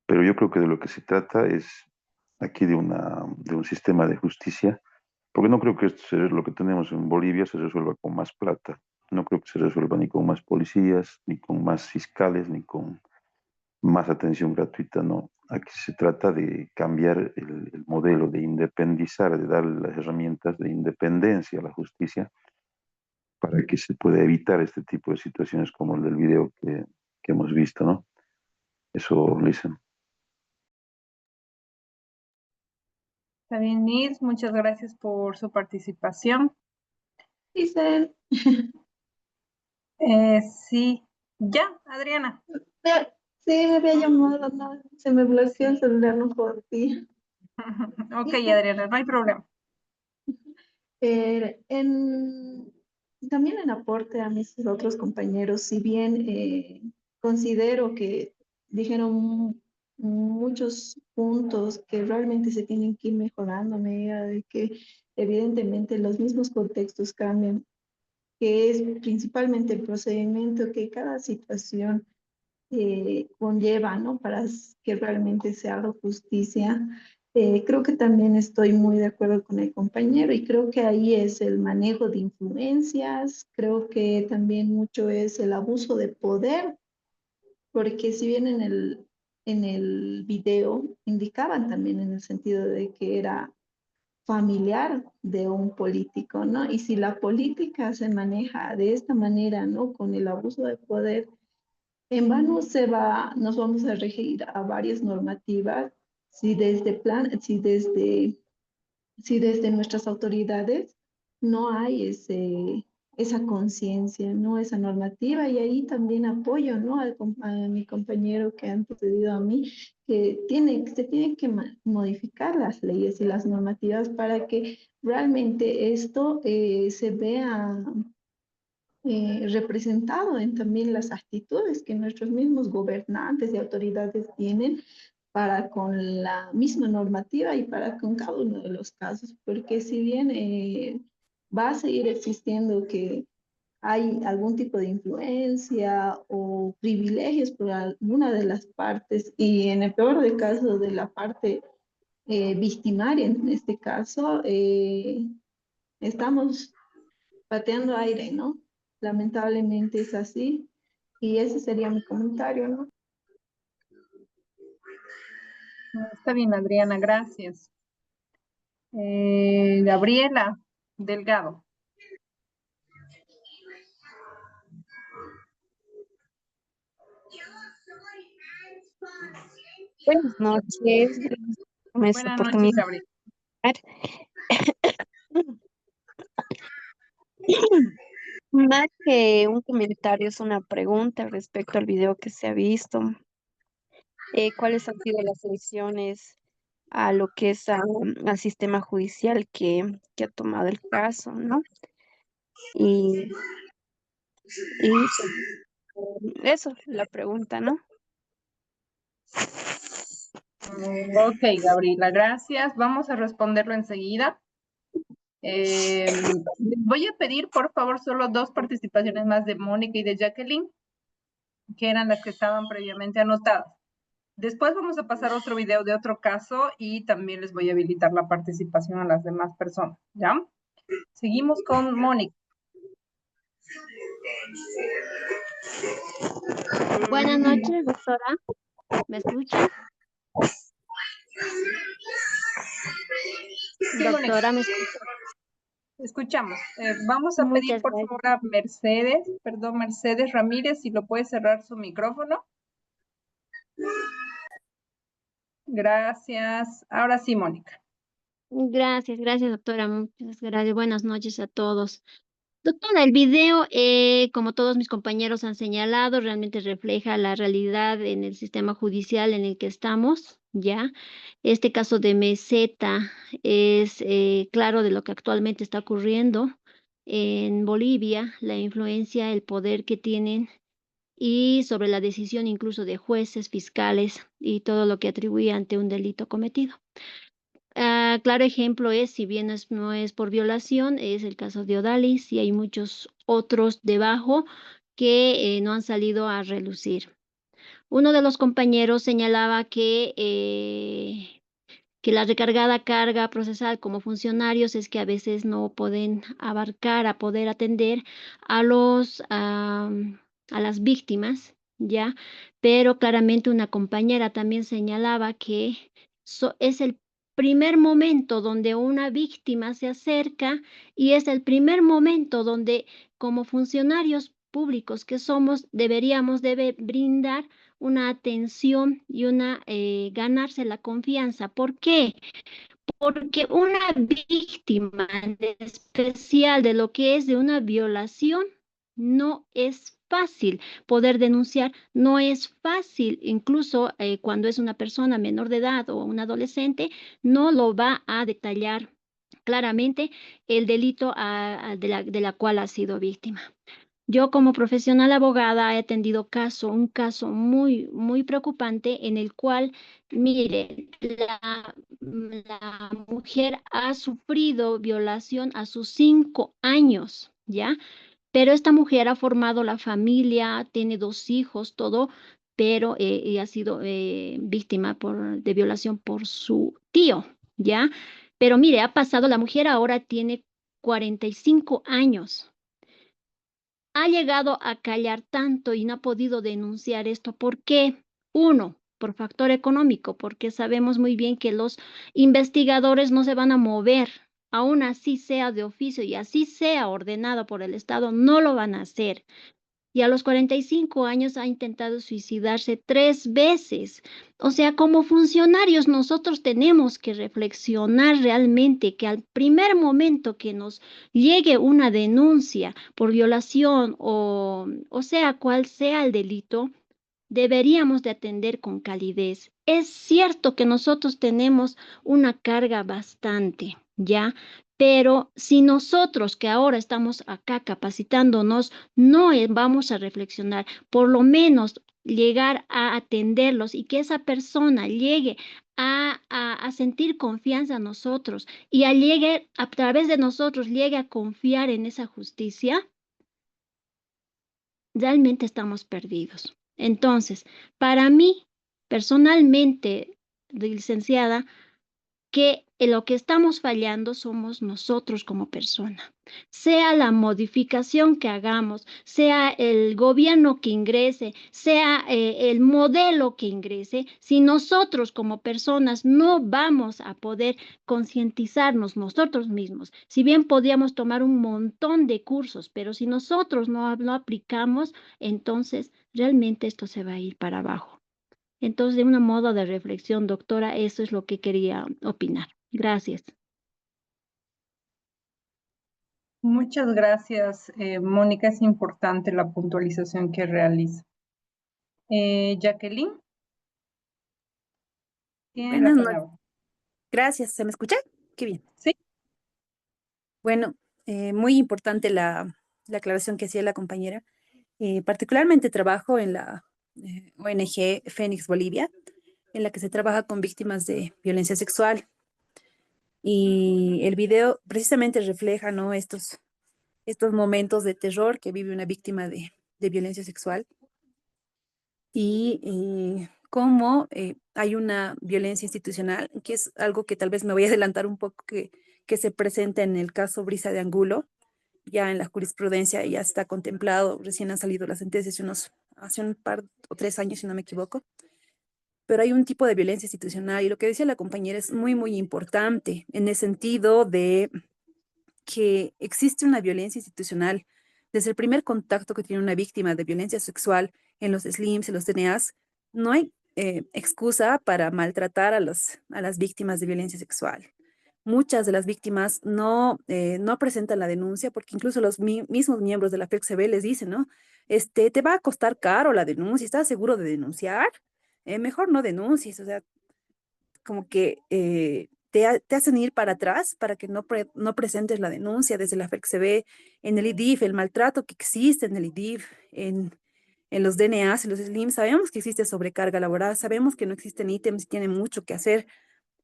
pero yo creo que de lo que se trata es aquí de un sistema de justicia, porque no creo que lo que tenemos en Bolivia se resuelva con más plata. No creo que se resuelva ni con más policías, ni con más fiscales, ni con más atención gratuita, no. Aquí se trata de cambiar el modelo, de independizar, de darle las herramientas de independencia a la justicia para que se pueda evitar este tipo de situaciones como el del video que hemos visto, ¿no? Eso, Lisa. Está bien, Nils, muchas gracias por su participación. Dicen, Sí, ya, Adriana. sí, me había llamado, no, se me bloqueó el celular, no por ti. Ok, Adriana, no hay problema. También en aporte a mis otros compañeros, si bien considero que dijeron muchos puntos que realmente se tienen que ir mejorando a medida de que evidentemente los mismos contextos cambian, que es principalmente el procedimiento que cada situación conlleva, ¿no? Para que realmente se haga justicia. Creo que también estoy muy de acuerdo con el compañero y creo que ahí es el manejo de influencias, creo que también mucho es el abuso de poder, porque si bien en el video indicaban también en el sentido de que era familiar de un político, ¿no? Y si la política se maneja de esta manera, ¿no? Con el abuso de poder, en vano nos vamos a regir a varias normativas si desde nuestras autoridades no hay esa conciencia, ¿no? Esa normativa y ahí también apoyo, ¿no? A mi compañero que han precedido a mí, que se tienen que modificar las leyes y las normativas para que realmente esto se vea representado en también las actitudes que nuestros mismos gobernantes y autoridades tienen para con la misma normativa y para con cada uno de los casos, porque si bien va a seguir existiendo que hay algún tipo de influencia o privilegios por alguna de las partes y en el peor de casos de la parte victimaria en este caso, estamos pateando aire, ¿no? Lamentablemente es así. Y ese sería mi comentario, ¿no? Está bien, Adriana, gracias. Gabriela Delgado. Buenas noches, gracias por esta Buenas noches, oportunidad. Gabriela. Más que un comentario, es una pregunta respecto al video que se ha visto. ¿Cuáles han sido las soluciones a lo que es al sistema judicial que ha tomado el caso, ¿no? Y, y eso, la pregunta, ¿no? Ok, Gabriela, gracias. Vamos a responderlo enseguida. Voy a pedir, por favor, solo 2 participaciones más de Mónica y de Jacqueline, que eran las que estaban previamente anotadas. Después vamos a pasar otro video de otro caso y también les voy a habilitar la participación a las demás personas, ¿ya? Seguimos con Mónica. Buenas noches, doctora. ¿Me escucha? Sí, Mónica. Doctora, ¿me escucha? Escuchamos. Vamos a pedir, Muchas por gracias. favor, a Mercedes Ramírez, si lo puede cerrar su micrófono. Gracias. Ahora sí, Mónica. Gracias, doctora. Muchas gracias. Buenas noches a todos. Doctora, el video, como todos mis compañeros han señalado, realmente refleja la realidad en el sistema judicial en el que estamos, ¿ya? Este caso de Meseta es claro de lo que actualmente está ocurriendo en Bolivia, la influencia, el poder que tienen y sobre la decisión incluso de jueces, fiscales y todo lo que atribuye ante un delito cometido. Claro ejemplo es, si bien no es por violación, es el caso de Odalis y hay muchos otros debajo que no han salido a relucir. Uno de los compañeros señalaba que que la recargada carga procesal como funcionarios es que a veces no pueden abarcar a poder atender a a las víctimas, ¿ya? Pero claramente una compañera también señalaba que es el primer momento donde una víctima se acerca y es el primer momento donde como funcionarios públicos que somos debe brindar una atención y ganarse la confianza. ¿Por qué? Porque una víctima en especial de lo que es de una violación no es fácil poder denunciar, no es fácil, incluso cuando es una persona menor de edad o un adolescente, no lo va a detallar claramente el delito de la cual ha sido víctima. Yo como profesional abogada he atendido un caso muy preocupante en el cual, mire, la mujer ha sufrido violación a sus 5 años, ¿ya? Pero esta mujer ha formado la familia, tiene 2 hijos, todo, pero ha sido víctima de violación por su tío, ¿ya? Pero mire, la mujer ahora tiene 45 años. Ha llegado a callar tanto y no ha podido denunciar esto. ¿Por qué? Uno, por factor económico, porque sabemos muy bien que los investigadores no se van a mover, aún así sea de oficio y así sea ordenado por el Estado, no lo van a hacer. Y a los 45 años ha intentado suicidarse 3 veces. O sea, como funcionarios nosotros tenemos que reflexionar realmente que al primer momento que nos llegue una denuncia por violación o sea cual sea el delito, deberíamos de atender con calidez. Es cierto que nosotros tenemos una carga bastante, ¿ya? Pero si nosotros que ahora estamos acá capacitándonos, no vamos a reflexionar, por lo menos llegar a atenderlos y que esa persona llegue a sentir confianza en nosotros y a través de nosotros llegue a confiar en esa justicia, realmente estamos perdidos. Entonces, para mí, personalmente, licenciada, que en lo que estamos fallando somos nosotros como persona. Sea la modificación que hagamos, sea el gobierno que ingrese, sea el modelo que ingrese, si nosotros como personas no vamos a poder concientizarnos nosotros mismos, si bien podríamos tomar un montón de cursos, pero si nosotros no aplicamos, entonces realmente esto se va a ir para abajo. Entonces, de una modo de reflexión, doctora, eso es lo que quería opinar. Gracias. Muchas gracias, Mónica. Es importante la puntualización que realiza. Jacqueline, tiene la Buenas noches. palabra. Gracias. ¿Se me escucha? Qué bien. Sí. Bueno, muy importante la aclaración que hacía la compañera. Particularmente trabajo en la ONG Fénix Bolivia, en la que se trabaja con víctimas de violencia sexual. Y el video precisamente refleja, ¿no?, estos momentos de terror que vive una víctima de violencia sexual y cómo hay una violencia institucional, que es algo que tal vez me voy a adelantar un poco, que se presenta en el caso Brisa de Angulo. Ya en la jurisprudencia ya está contemplado, recién han salido las sentencias hace un par o 3 años, si no me equivoco. Pero hay un tipo de violencia institucional y lo que decía la compañera es muy importante en el sentido de que existe una violencia institucional desde el primer contacto que tiene una víctima de violencia sexual en los SLIMs, en los DNAs. No hay excusa para maltratar a las víctimas de violencia sexual. Muchas de las víctimas no presentan la denuncia porque incluso los mismos miembros de la FECCB les dicen, ¿no? Te va a costar caro la denuncia, ¿estás seguro de denunciar? Mejor no denuncies, o sea, como que te hacen ir para atrás para que no presentes la denuncia. Desde la FECCB, en el IDIF, el maltrato que existe en el IDIF, en los DNAs, en los SLIM, sabemos que existe sobrecarga laboral, sabemos que no existen ítems y tienen mucho que hacer,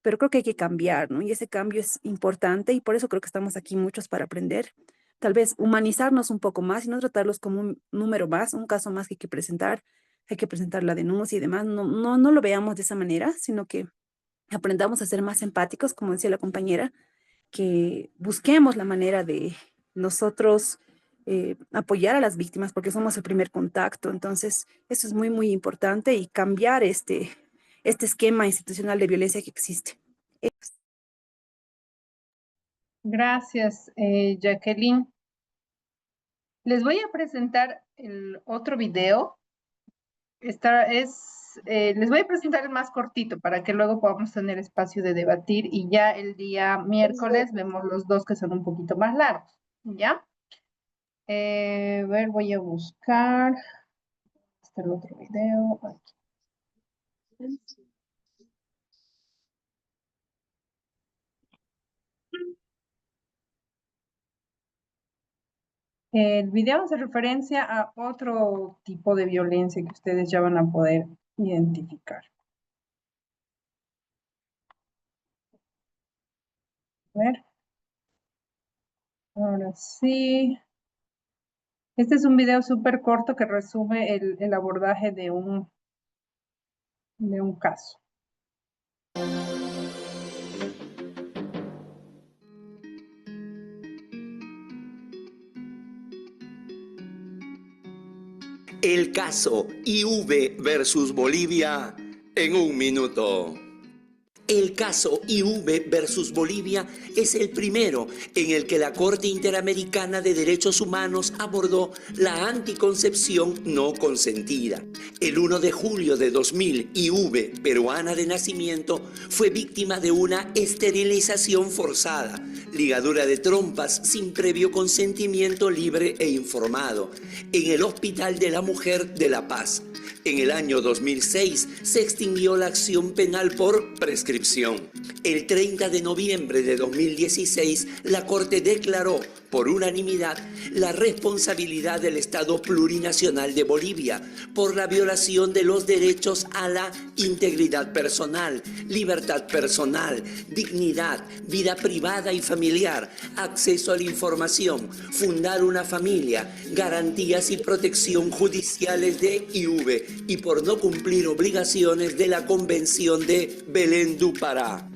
pero creo que hay que cambiar, ¿no? Y ese cambio es importante y por eso creo que estamos aquí muchos para aprender. Tal vez humanizarnos un poco más y no tratarlos como un número más, un caso más que hay que presentar la denuncia y demás. No lo veamos de esa manera, sino que aprendamos a ser más empáticos, como decía la compañera, que busquemos la manera de nosotros apoyar a las víctimas porque somos el primer contacto. Entonces, eso es muy, muy importante y cambiar este esquema institucional de violencia que existe. Gracias, Jacqueline. Les voy a presentar el otro video. Les voy a presentar el más cortito para que luego podamos tener espacio de debatir y ya el día miércoles vemos los dos que son un poquito más largos, ¿ya? A ver, voy a buscar. Este es el otro video. Aquí. El video hace referencia a otro tipo de violencia que ustedes ya van a poder identificar. A ver. Ahora sí. Este es un video súper corto que resume el abordaje de un caso. El caso IV versus Bolivia en un minuto. El caso IV versus Bolivia es el primero en el que la Corte Interamericana de Derechos Humanos abordó la anticoncepción no consentida. El 1 de julio de 2000, IV, peruana de nacimiento, fue víctima de una esterilización forzada, ligadura de trompas sin previo consentimiento libre e informado, en el Hospital de la Mujer de La Paz. En el año 2006 se extinguió la acción penal por prescripción. El 30 de noviembre de 2016, la Corte declaró por unanimidad la responsabilidad del Estado plurinacional de Bolivia por la violación de los derechos a la integridad personal, libertad personal, dignidad, vida privada y familiar, acceso a la información, fundar una familia, garantías y protección judiciales de IV y por no cumplir obligaciones de la Convención de Belén do Pará.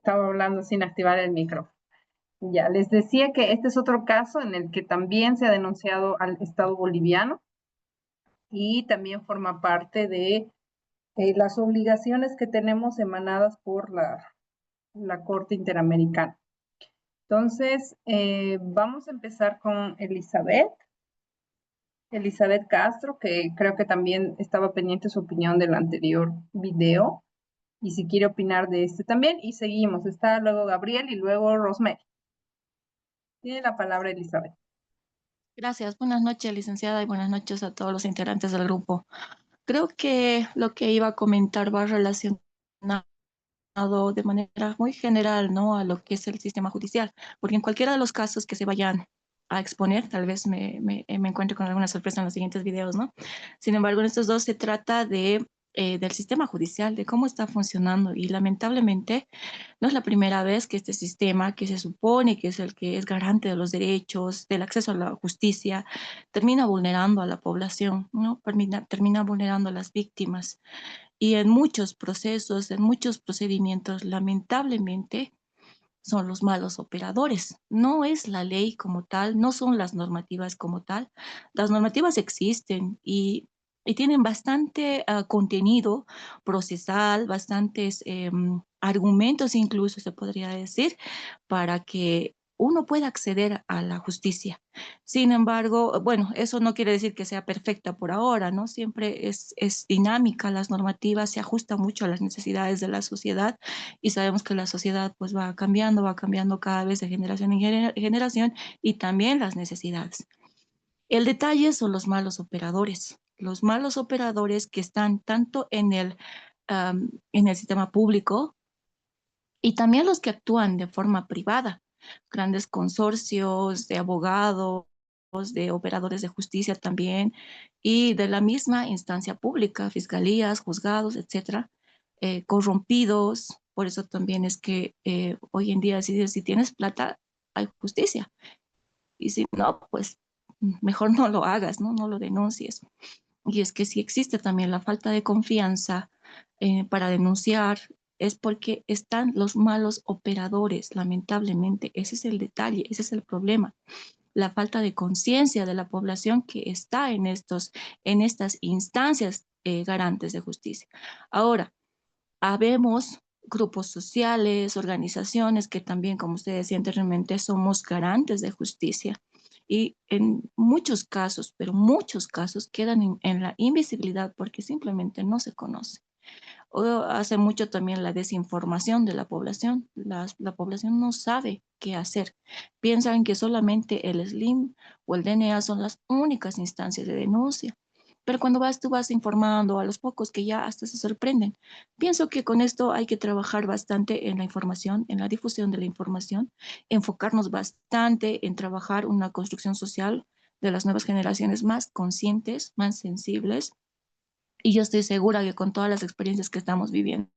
Estaba hablando sin activar el micrófono. Ya, les decía que este es otro caso en el que también se ha denunciado al Estado boliviano y también forma parte de las obligaciones que tenemos emanadas por la Corte Interamericana. Entonces, vamos a empezar con Elizabeth Castro, que creo que también estaba pendiente su opinión del anterior video. Y si quiere opinar de este también, y seguimos. Está luego Gabriel y luego Rosemary. Tiene la palabra Elizabeth. Gracias. Buenas noches, licenciada, y buenas noches a todos los integrantes del grupo. Creo que lo que iba a comentar va relacionado de manera muy general, ¿no?, a lo que es el sistema judicial, porque en cualquiera de los casos que se vayan a exponer, tal vez me encuentre con alguna sorpresa en los siguientes videos, ¿no? Sin embargo, en estos dos se trata del sistema judicial, de cómo está funcionando, y lamentablemente no es la primera vez que este sistema, que se supone que es el que es garante de los derechos, del acceso a la justicia, termina vulnerando a la población, ¿no? Termina vulnerando a las víctimas. Y en muchos procesos, en muchos procedimientos, lamentablemente, son los malos operadores. No es la ley como tal, no son las normativas como tal. Las normativas existen y tienen bastante contenido procesal, bastantes argumentos incluso, se podría decir, para que uno pueda acceder a la justicia. Sin embargo, bueno, eso no quiere decir que sea perfecta por ahora, ¿no? Siempre es dinámica, las normativas se ajustan mucho a las necesidades de la sociedad, y sabemos que la sociedad pues va cambiando cada vez de generación en generación, y también las necesidades. El detalle son los malos operadores que están tanto en el en el sistema público y también los que actúan de forma privada, grandes consorcios de abogados, de operadores de justicia también, y de la misma instancia pública, fiscalías, juzgados, etcétera, corrompidos. Por eso también es que hoy en día si tienes plata, hay justicia. Y si no, pues mejor no lo hagas, ¿no? No lo denuncies. Y es que si existe también la falta de confianza para denunciar, es porque están los malos operadores, lamentablemente. Ese es el detalle, ese es el problema. La falta de conciencia de la población que está en estas instancias garantes de justicia. Ahora, habemos grupos sociales, organizaciones que también, como usted decía anteriormente, somos garantes de justicia. Y en muchos casos, pero muchos casos, quedan en la invisibilidad porque simplemente no se conoce. O hace mucho también la desinformación de la población. La población no sabe qué hacer. Piensan que solamente el SLIM o el DNA son las únicas instancias de denuncia. Pero cuando tú vas informando a los pocos que ya hasta se sorprenden. Pienso que con esto hay que trabajar bastante en la información, en la difusión de la información, enfocarnos bastante en trabajar una construcción social de las nuevas generaciones más conscientes, más sensibles. Y yo estoy segura que con todas las experiencias que estamos viviendo,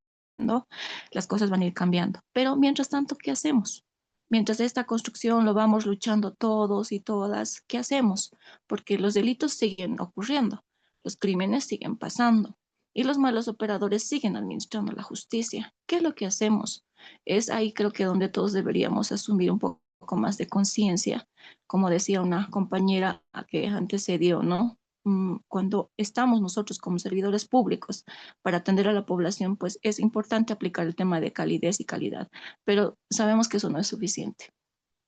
las cosas van a ir cambiando. Pero mientras tanto, ¿qué hacemos? Mientras esta construcción lo vamos luchando todos y todas, ¿qué hacemos? Porque los delitos siguen ocurriendo, los crímenes siguen pasando y los malos operadores siguen administrando la justicia. ¿Qué es lo que hacemos? Es ahí creo que donde todos deberíamos asumir un poco más de conciencia, como decía una compañera que antecedió, ¿no? Cuando estamos nosotros como servidores públicos para atender a la población, pues es importante aplicar el tema de calidez y calidad, pero sabemos que eso no es suficiente,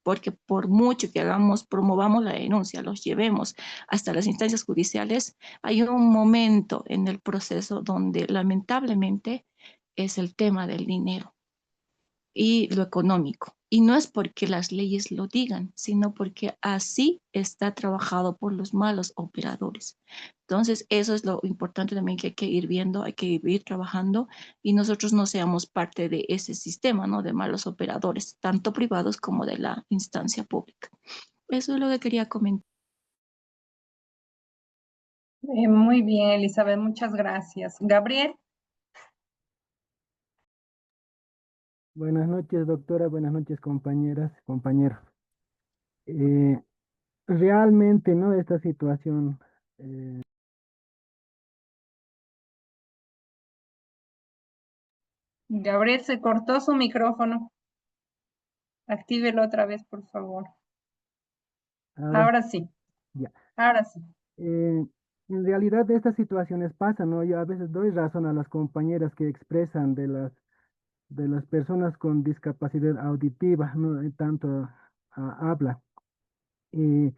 porque por mucho que hagamos, promovamos la denuncia, los llevemos hasta las instancias judiciales, hay un momento en el proceso donde lamentablemente es el tema del dinero y lo económico. Y no es porque las leyes lo digan, sino porque así está trabajado por los malos operadores. Entonces, eso es lo importante también que hay que ir viendo, hay que ir trabajando y nosotros no seamos parte de ese sistema, ¿no? De malos operadores, tanto privados como de la instancia pública. Eso es lo que quería comentar. Muy bien, Elizabeth, muchas gracias. Gabriel. Buenas noches, doctora. Buenas noches, compañeras, compañeros. Eh, realmente, ¿no? Esta situación, Gabriel, se cortó su micrófono. Actívelo otra vez, por favor. Ahora sí, ya. ahora sí. En realidad, estas situaciones pasan, ¿no? Yo a veces doy razón a las compañeras que expresan de las personas con discapacidad auditiva, no tanto habla. Y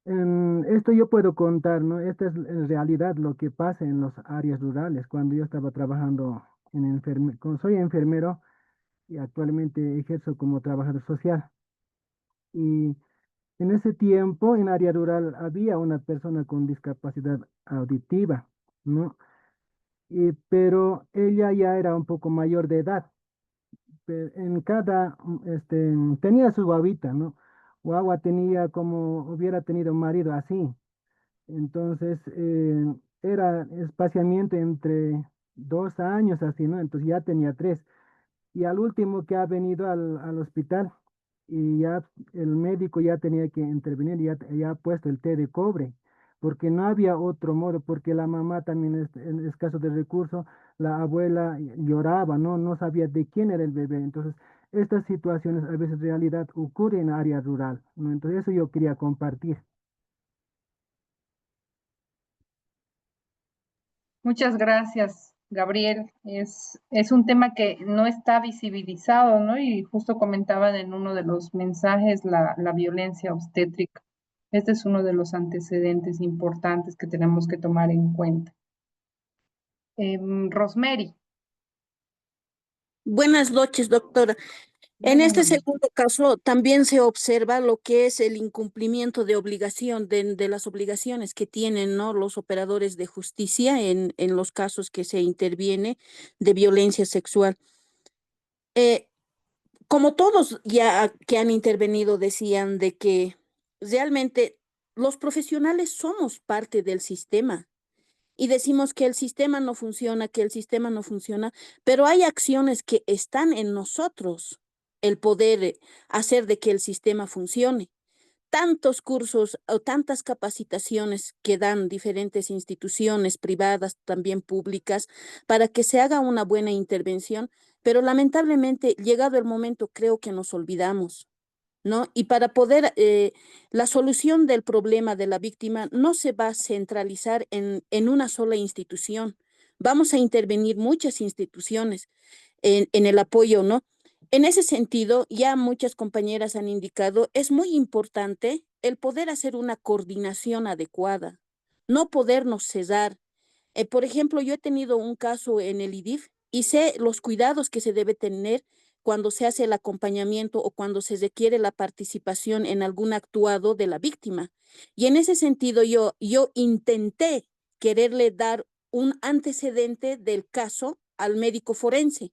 esto yo puedo contar, ¿no? Esta es en realidad lo que pasa en las áreas rurales. Cuando yo estaba trabajando soy enfermero y actualmente ejerzo como trabajador social. Y en ese tiempo, en área rural, había una persona con discapacidad auditiva, ¿no? Pero ella ya era un poco mayor de edad. En cada, tenía su guaguita, ¿no? Guagua tenía como hubiera tenido un marido así. Entonces, era espaciamiento entre 2 años así, ¿no? Entonces ya tenía 3. Y al último que ha venido al hospital y ya el médico ya tenía que intervenir, ya ha puesto el té de cobre, porque no había otro modo, porque la mamá también es en escaso de recursos, la abuela lloraba, ¿no? No sabía de quién era el bebé. Entonces, estas situaciones a veces en realidad ocurren en área rural, ¿no? Entonces, eso yo quería compartir. Muchas gracias, Gabriel. Es un tema que no está visibilizado, ¿no? Y justo comentaban en uno de los mensajes la violencia obstétrica. Este es uno de los antecedentes importantes que tenemos que tomar en cuenta. Rosemary. Buenas noches, doctora. En Bueno, este segundo caso también se observa lo que es el incumplimiento de obligación, de las obligaciones que tienen, ¿no?, los operadores de justicia en los casos que se interviene de violencia sexual. Eh, Como todos ya que han intervenido decían de que realmente los profesionales somos parte del sistema y decimos que el sistema no funciona, que el sistema no funciona, pero hay acciones que están en nosotros el poder hacer de que el sistema funcione. Tantos cursos o tantas capacitaciones que dan diferentes instituciones privadas, también públicas, para que se haga una buena intervención, pero lamentablemente, llegado el momento, creo que nos olvidamos, ¿no? Y para poder, la solución del problema de la víctima no se va a centralizar en una sola institución. Vamos a intervenir muchas instituciones en el apoyo, ¿no? En ese sentido, ya muchas compañeras han indicado, es muy importante el poder hacer una coordinación adecuada, no podernos cesar. Por ejemplo, yo he tenido un caso en el IDIF y sé los cuidados que se debe tener cuando se hace el acompañamiento o cuando se requiere la participación en algún actuado de la víctima. Y en ese sentido, yo intenté quererle dar un antecedente del caso al médico forense,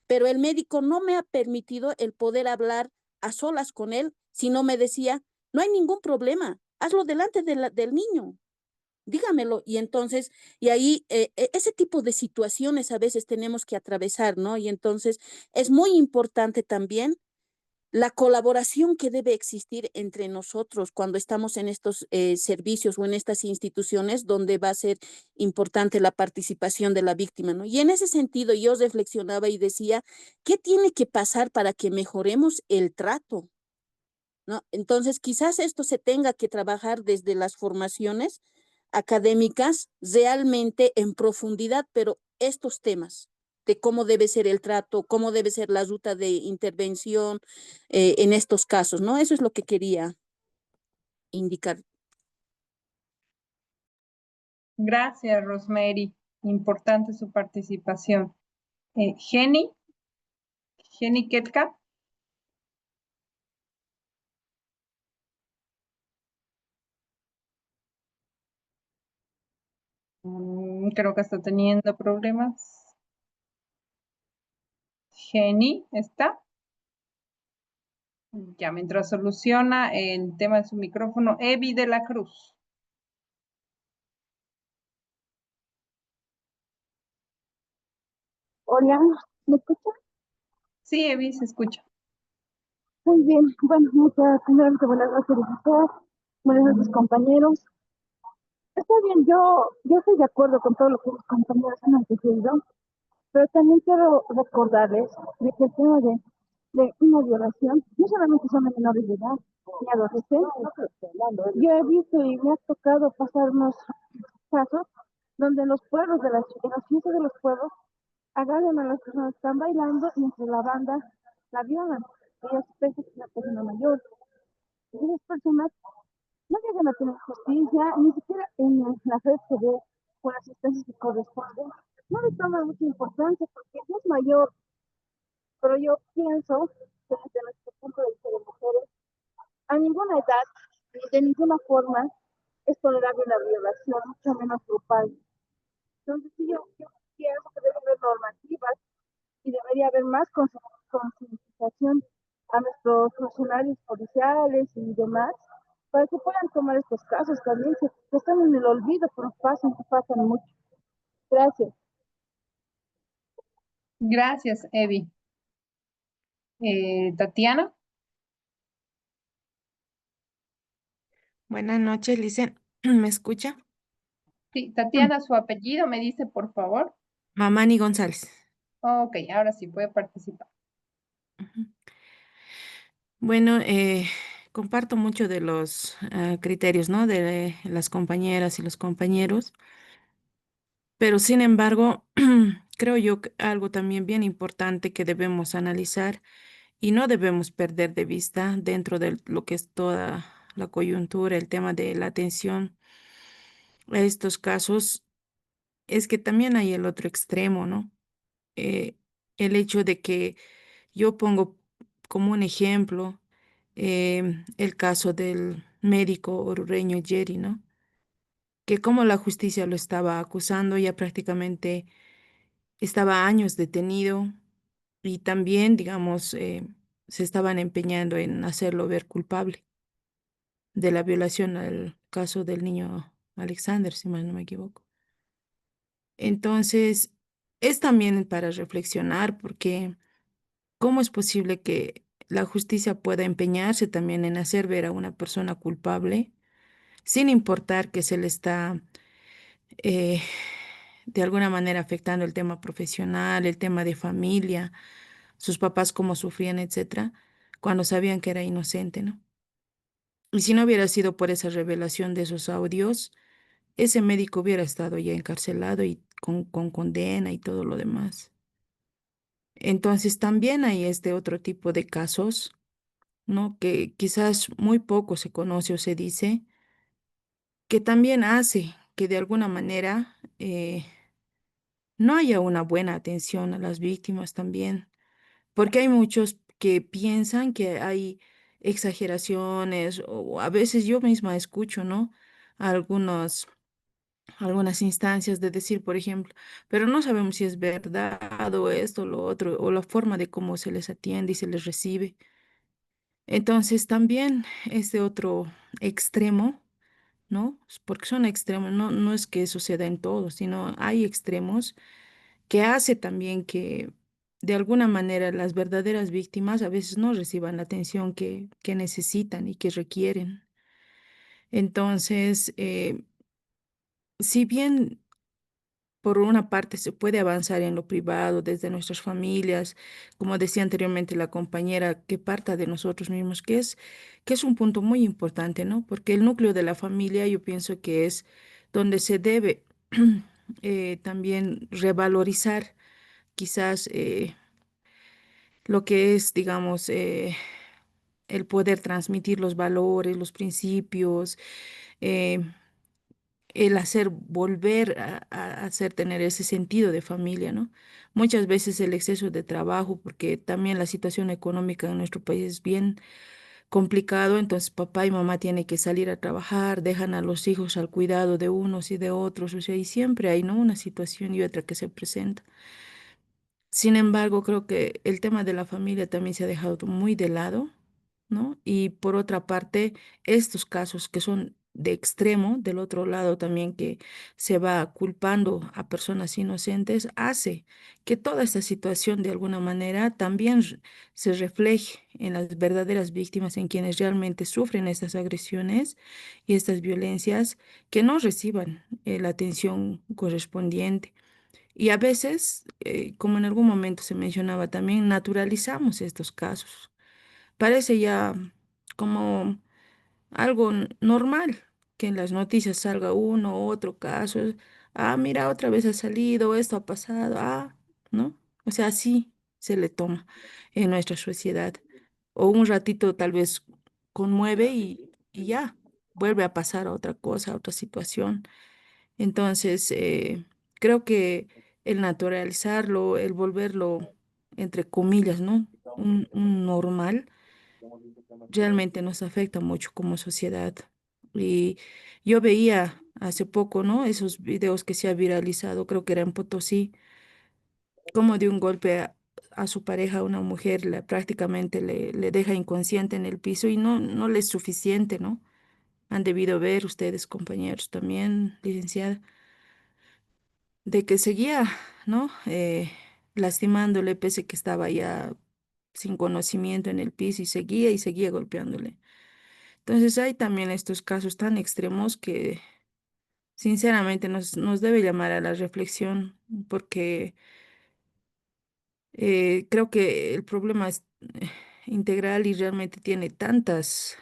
pero el médico no me ha permitido el poder hablar a solas con él, sino me decía, no hay ningún problema, hazlo delante del niño, dígamelo. Y entonces, y ahí ese tipo de situaciones a veces tenemos que atravesar, ¿no? Y entonces es muy importante también la colaboración que debe existir entre nosotros cuando estamos en estos servicios o en estas instituciones donde va a ser importante la participación de la víctima, ¿no? Y en ese sentido yo reflexionaba y decía, ¿qué tiene que pasar para que mejoremos el trato? ¿No? Entonces, quizás esto se tenga que trabajar desde las formaciones académicas realmente en profundidad, pero estos temas de cómo debe ser el trato, cómo debe ser la ruta de intervención en estos casos, ¿no? Eso es lo que quería indicar. Gracias, Rosemary. Importante su participación. Jenny Ketka. Creo que está teniendo problemas. Jenny, ¿está? Ya, mientras soluciona el tema de su micrófono, Evi de la Cruz. Hola, ¿me escucha? Sí, Evi, se escucha. Muy bien, bueno, primeramente buenas noches, doctor. Buenas noches, compañeros. Está bien, yo estoy de acuerdo con todo lo que los compañeros han antecedido, pero también quiero recordarles de que el tema de una violación no solamente son de menores de edad ni adolescentes. Yo he visto y me ha tocado pasar unos casos donde en los pueblos, en las fiestas de los pueblos, agarran a las personas que están bailando y entre la banda la violan. Ellas piensan que es una persona mayor. Y esas personas no llegan a tener justicia, ni siquiera en la red se ve con las instancias que corresponden. No le toman mucha importancia porque ella es mayor, pero yo pienso que desde nuestro punto de vista de mujeres, a ninguna edad ni de ninguna forma es tolerable la violación, mucho menos grupal. Entonces, sí, yo pienso que debe haber normativas y debería haber más concientización a nuestros funcionarios policiales y demás para que puedan tomar estos casos también que están en el olvido, pero pasan mucho. Gracias. Gracias, Evi. Tatiana. Buenas noches, Licen. ¿Me escucha? Sí, Tatiana, su apellido me dice, por favor. Mamani González. Ok, ahora sí puede participar. Bueno, comparto mucho de los criterios, ¿no? De las compañeras y los compañeros, pero sin embargo, creo yo que algo también bien importante que debemos analizar y no debemos perder de vista dentro de lo que es toda la coyuntura, el tema de la atención a estos casos, es que también hay el otro extremo, ¿no? Eh, el hecho de que yo pongo como un ejemplo el caso del médico orureño Jerry, ¿no? Que como la justicia lo estaba acusando, ya prácticamente estaba años detenido y también, digamos, se estaban empeñando en hacerlo ver culpable de la violación al caso del niño Alexander, si mal no me equivoco. Entonces, es también para reflexionar porque ¿cómo es posible que la justicia pueda empeñarse también en hacer ver a una persona culpable sin importar que se le está eh, de alguna manera afectando el tema profesional, el tema de familia, sus papás cómo sufrían, etcétera, cuando sabían que era inocente, ¿no? Y si no hubiera sido por esa revelación de esos audios, ese médico hubiera estado ya encarcelado y con condena y todo lo demás. Entonces también hay este otro tipo de casos, ¿no? Que quizás muy poco se conoce o se dice, que también hace que de alguna manera no haya una buena atención a las víctimas también, porque hay muchos que piensan que hay exageraciones o a veces yo misma escucho, ¿no? Algunos algunas instancias de decir, por ejemplo, pero no sabemos si es verdad o esto, lo otro, o la forma de cómo se les atiende y se les recibe. Entonces, también este otro extremo, ¿no? Porque son extremos, no es que suceda en todos, sino hay extremos que hace también que de alguna manera las verdaderas víctimas a veces no reciban la atención que necesitan y que requieren. Entonces, si bien por una parte, se puede avanzar en lo privado desde nuestras familias, como decía anteriormente la compañera, que parta de nosotros mismos, que es un punto muy importante, ¿no? Porque el núcleo de la familia yo pienso que es donde se debe también revalorizar quizás lo que es, digamos, el poder transmitir los valores, los principios, eh, el hacer volver a hacer tener ese sentido de familia, ¿no? Muchas veces el exceso de trabajo, porque también la situación económica en nuestro país es bien complicado, entonces papá y mamá tienen que salir a trabajar, dejan a los hijos al cuidado de unos y de otros, o sea, y siempre hay, ¿no? Una situación y otra que se presenta. Sin embargo, creo que el tema de la familia también se ha dejado muy de lado, ¿no? Y por otra parte, estos casos que son de extremo, del otro lado también que se va culpando a personas inocentes, hace que toda esta situación de alguna manera también se refleje en las verdaderas víctimas, en quienes realmente sufren estas agresiones y estas violencias, que no reciban la atención correspondiente. Y a veces, como en algún momento se mencionaba también, naturalizamos estos casos. Parece ya como algo normal que en las noticias salga uno u otro caso. Ah, mira, otra vez ha salido, esto ha pasado, ¿no? O sea, así se le toma en nuestra sociedad. O un ratito tal vez conmueve y ya, vuelve a pasar a otra cosa, a otra situación. Entonces, creo que el naturalizarlo, el volverlo, entre comillas, ¿no? Un normal, realmente nos afecta mucho como sociedad. Y yo veía hace poco, ¿no? Esos videos que se ha viralizado, creo que era en Potosí, como de un golpe a su pareja, una mujer, prácticamente le deja inconsciente en el piso y no le es suficiente, ¿no? Han debido ver ustedes, compañeros, también, licenciada de que seguía, ¿no? Lastimándole pese que estaba ya sin conocimiento en el piso y seguía golpeándole. Entonces hay también estos casos tan extremos que sinceramente nos debe llamar a la reflexión porque creo que el problema es integral y realmente tiene tantos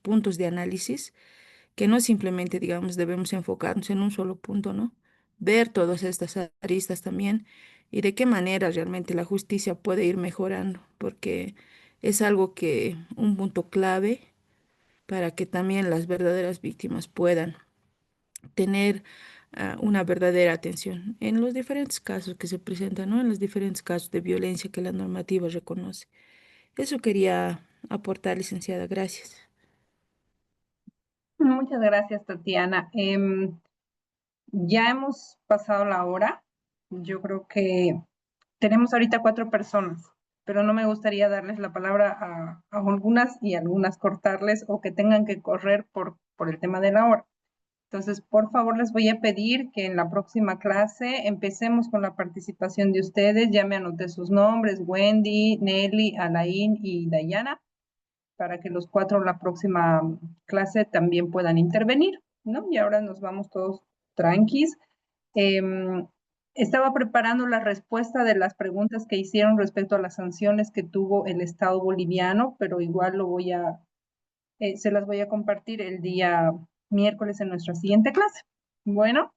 puntos de análisis que no simplemente, digamos, debemos enfocarnos en un solo punto, ¿no? Ver todas estas aristas también y de qué manera realmente la justicia puede ir mejorando, porque es algo que, un punto clave para que también las verdaderas víctimas puedan tener una verdadera atención en los diferentes casos que se presentan, ¿no? En los diferentes casos de violencia que la normativa reconoce. Eso quería aportar, licenciada. Gracias. Muchas gracias, Tatiana. Ya hemos pasado la hora. Yo creo que tenemos ahorita 4 personas, pero no me gustaría darles la palabra a algunas y algunas cortarles o que tengan que correr por el tema de la hora. Entonces, por favor, les voy a pedir que en la próxima clase empecemos con la participación de ustedes. Ya me anoté sus nombres, Wendy, Nelly, Alain y Dayana, para que los 4 la próxima clase también puedan intervenir, ¿no? Y ahora nos vamos todos tranquis. Estaba preparando la respuesta de las preguntas que hicieron respecto a las sanciones que tuvo el Estado boliviano, pero igual se las voy a compartir el día miércoles en nuestra siguiente clase. Bueno,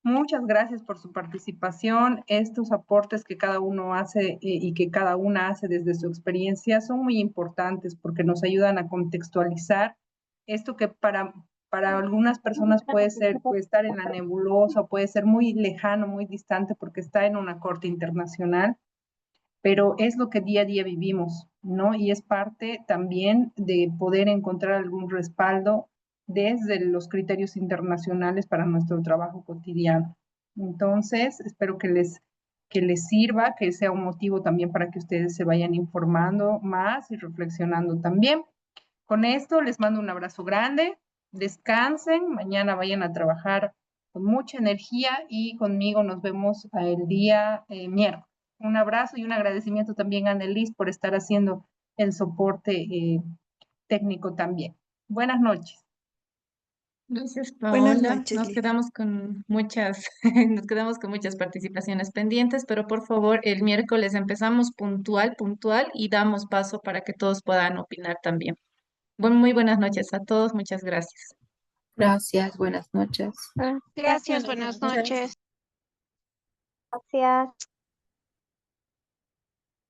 muchas gracias por su participación. Estos aportes que cada uno hace y que cada una hace desde su experiencia son muy importantes porque nos ayudan a contextualizar esto que para algunas personas puede estar en la nebulosa, puede ser muy lejano, muy distante porque está en una corte internacional, pero es lo que día a día vivimos, ¿no? Y es parte también de poder encontrar algún respaldo desde los criterios internacionales para nuestro trabajo cotidiano. Entonces, espero que les sirva, que sea un motivo también para que ustedes se vayan informando más y reflexionando también. Con esto les mando un abrazo grande, descansen, mañana vayan a trabajar con mucha energía y conmigo nos vemos el día miércoles. Un abrazo y un agradecimiento también a Annelies por estar haciendo el soporte técnico también. Buenas noches. Gracias, Buenas Paola. noches, Liz. Nos quedamos con muchas participaciones pendientes, pero por favor, el miércoles empezamos puntual y damos paso para que todos puedan opinar también. Muy buenas noches a todos, muchas gracias. Gracias, buenas noches. Gracias, buenas noches. Gracias.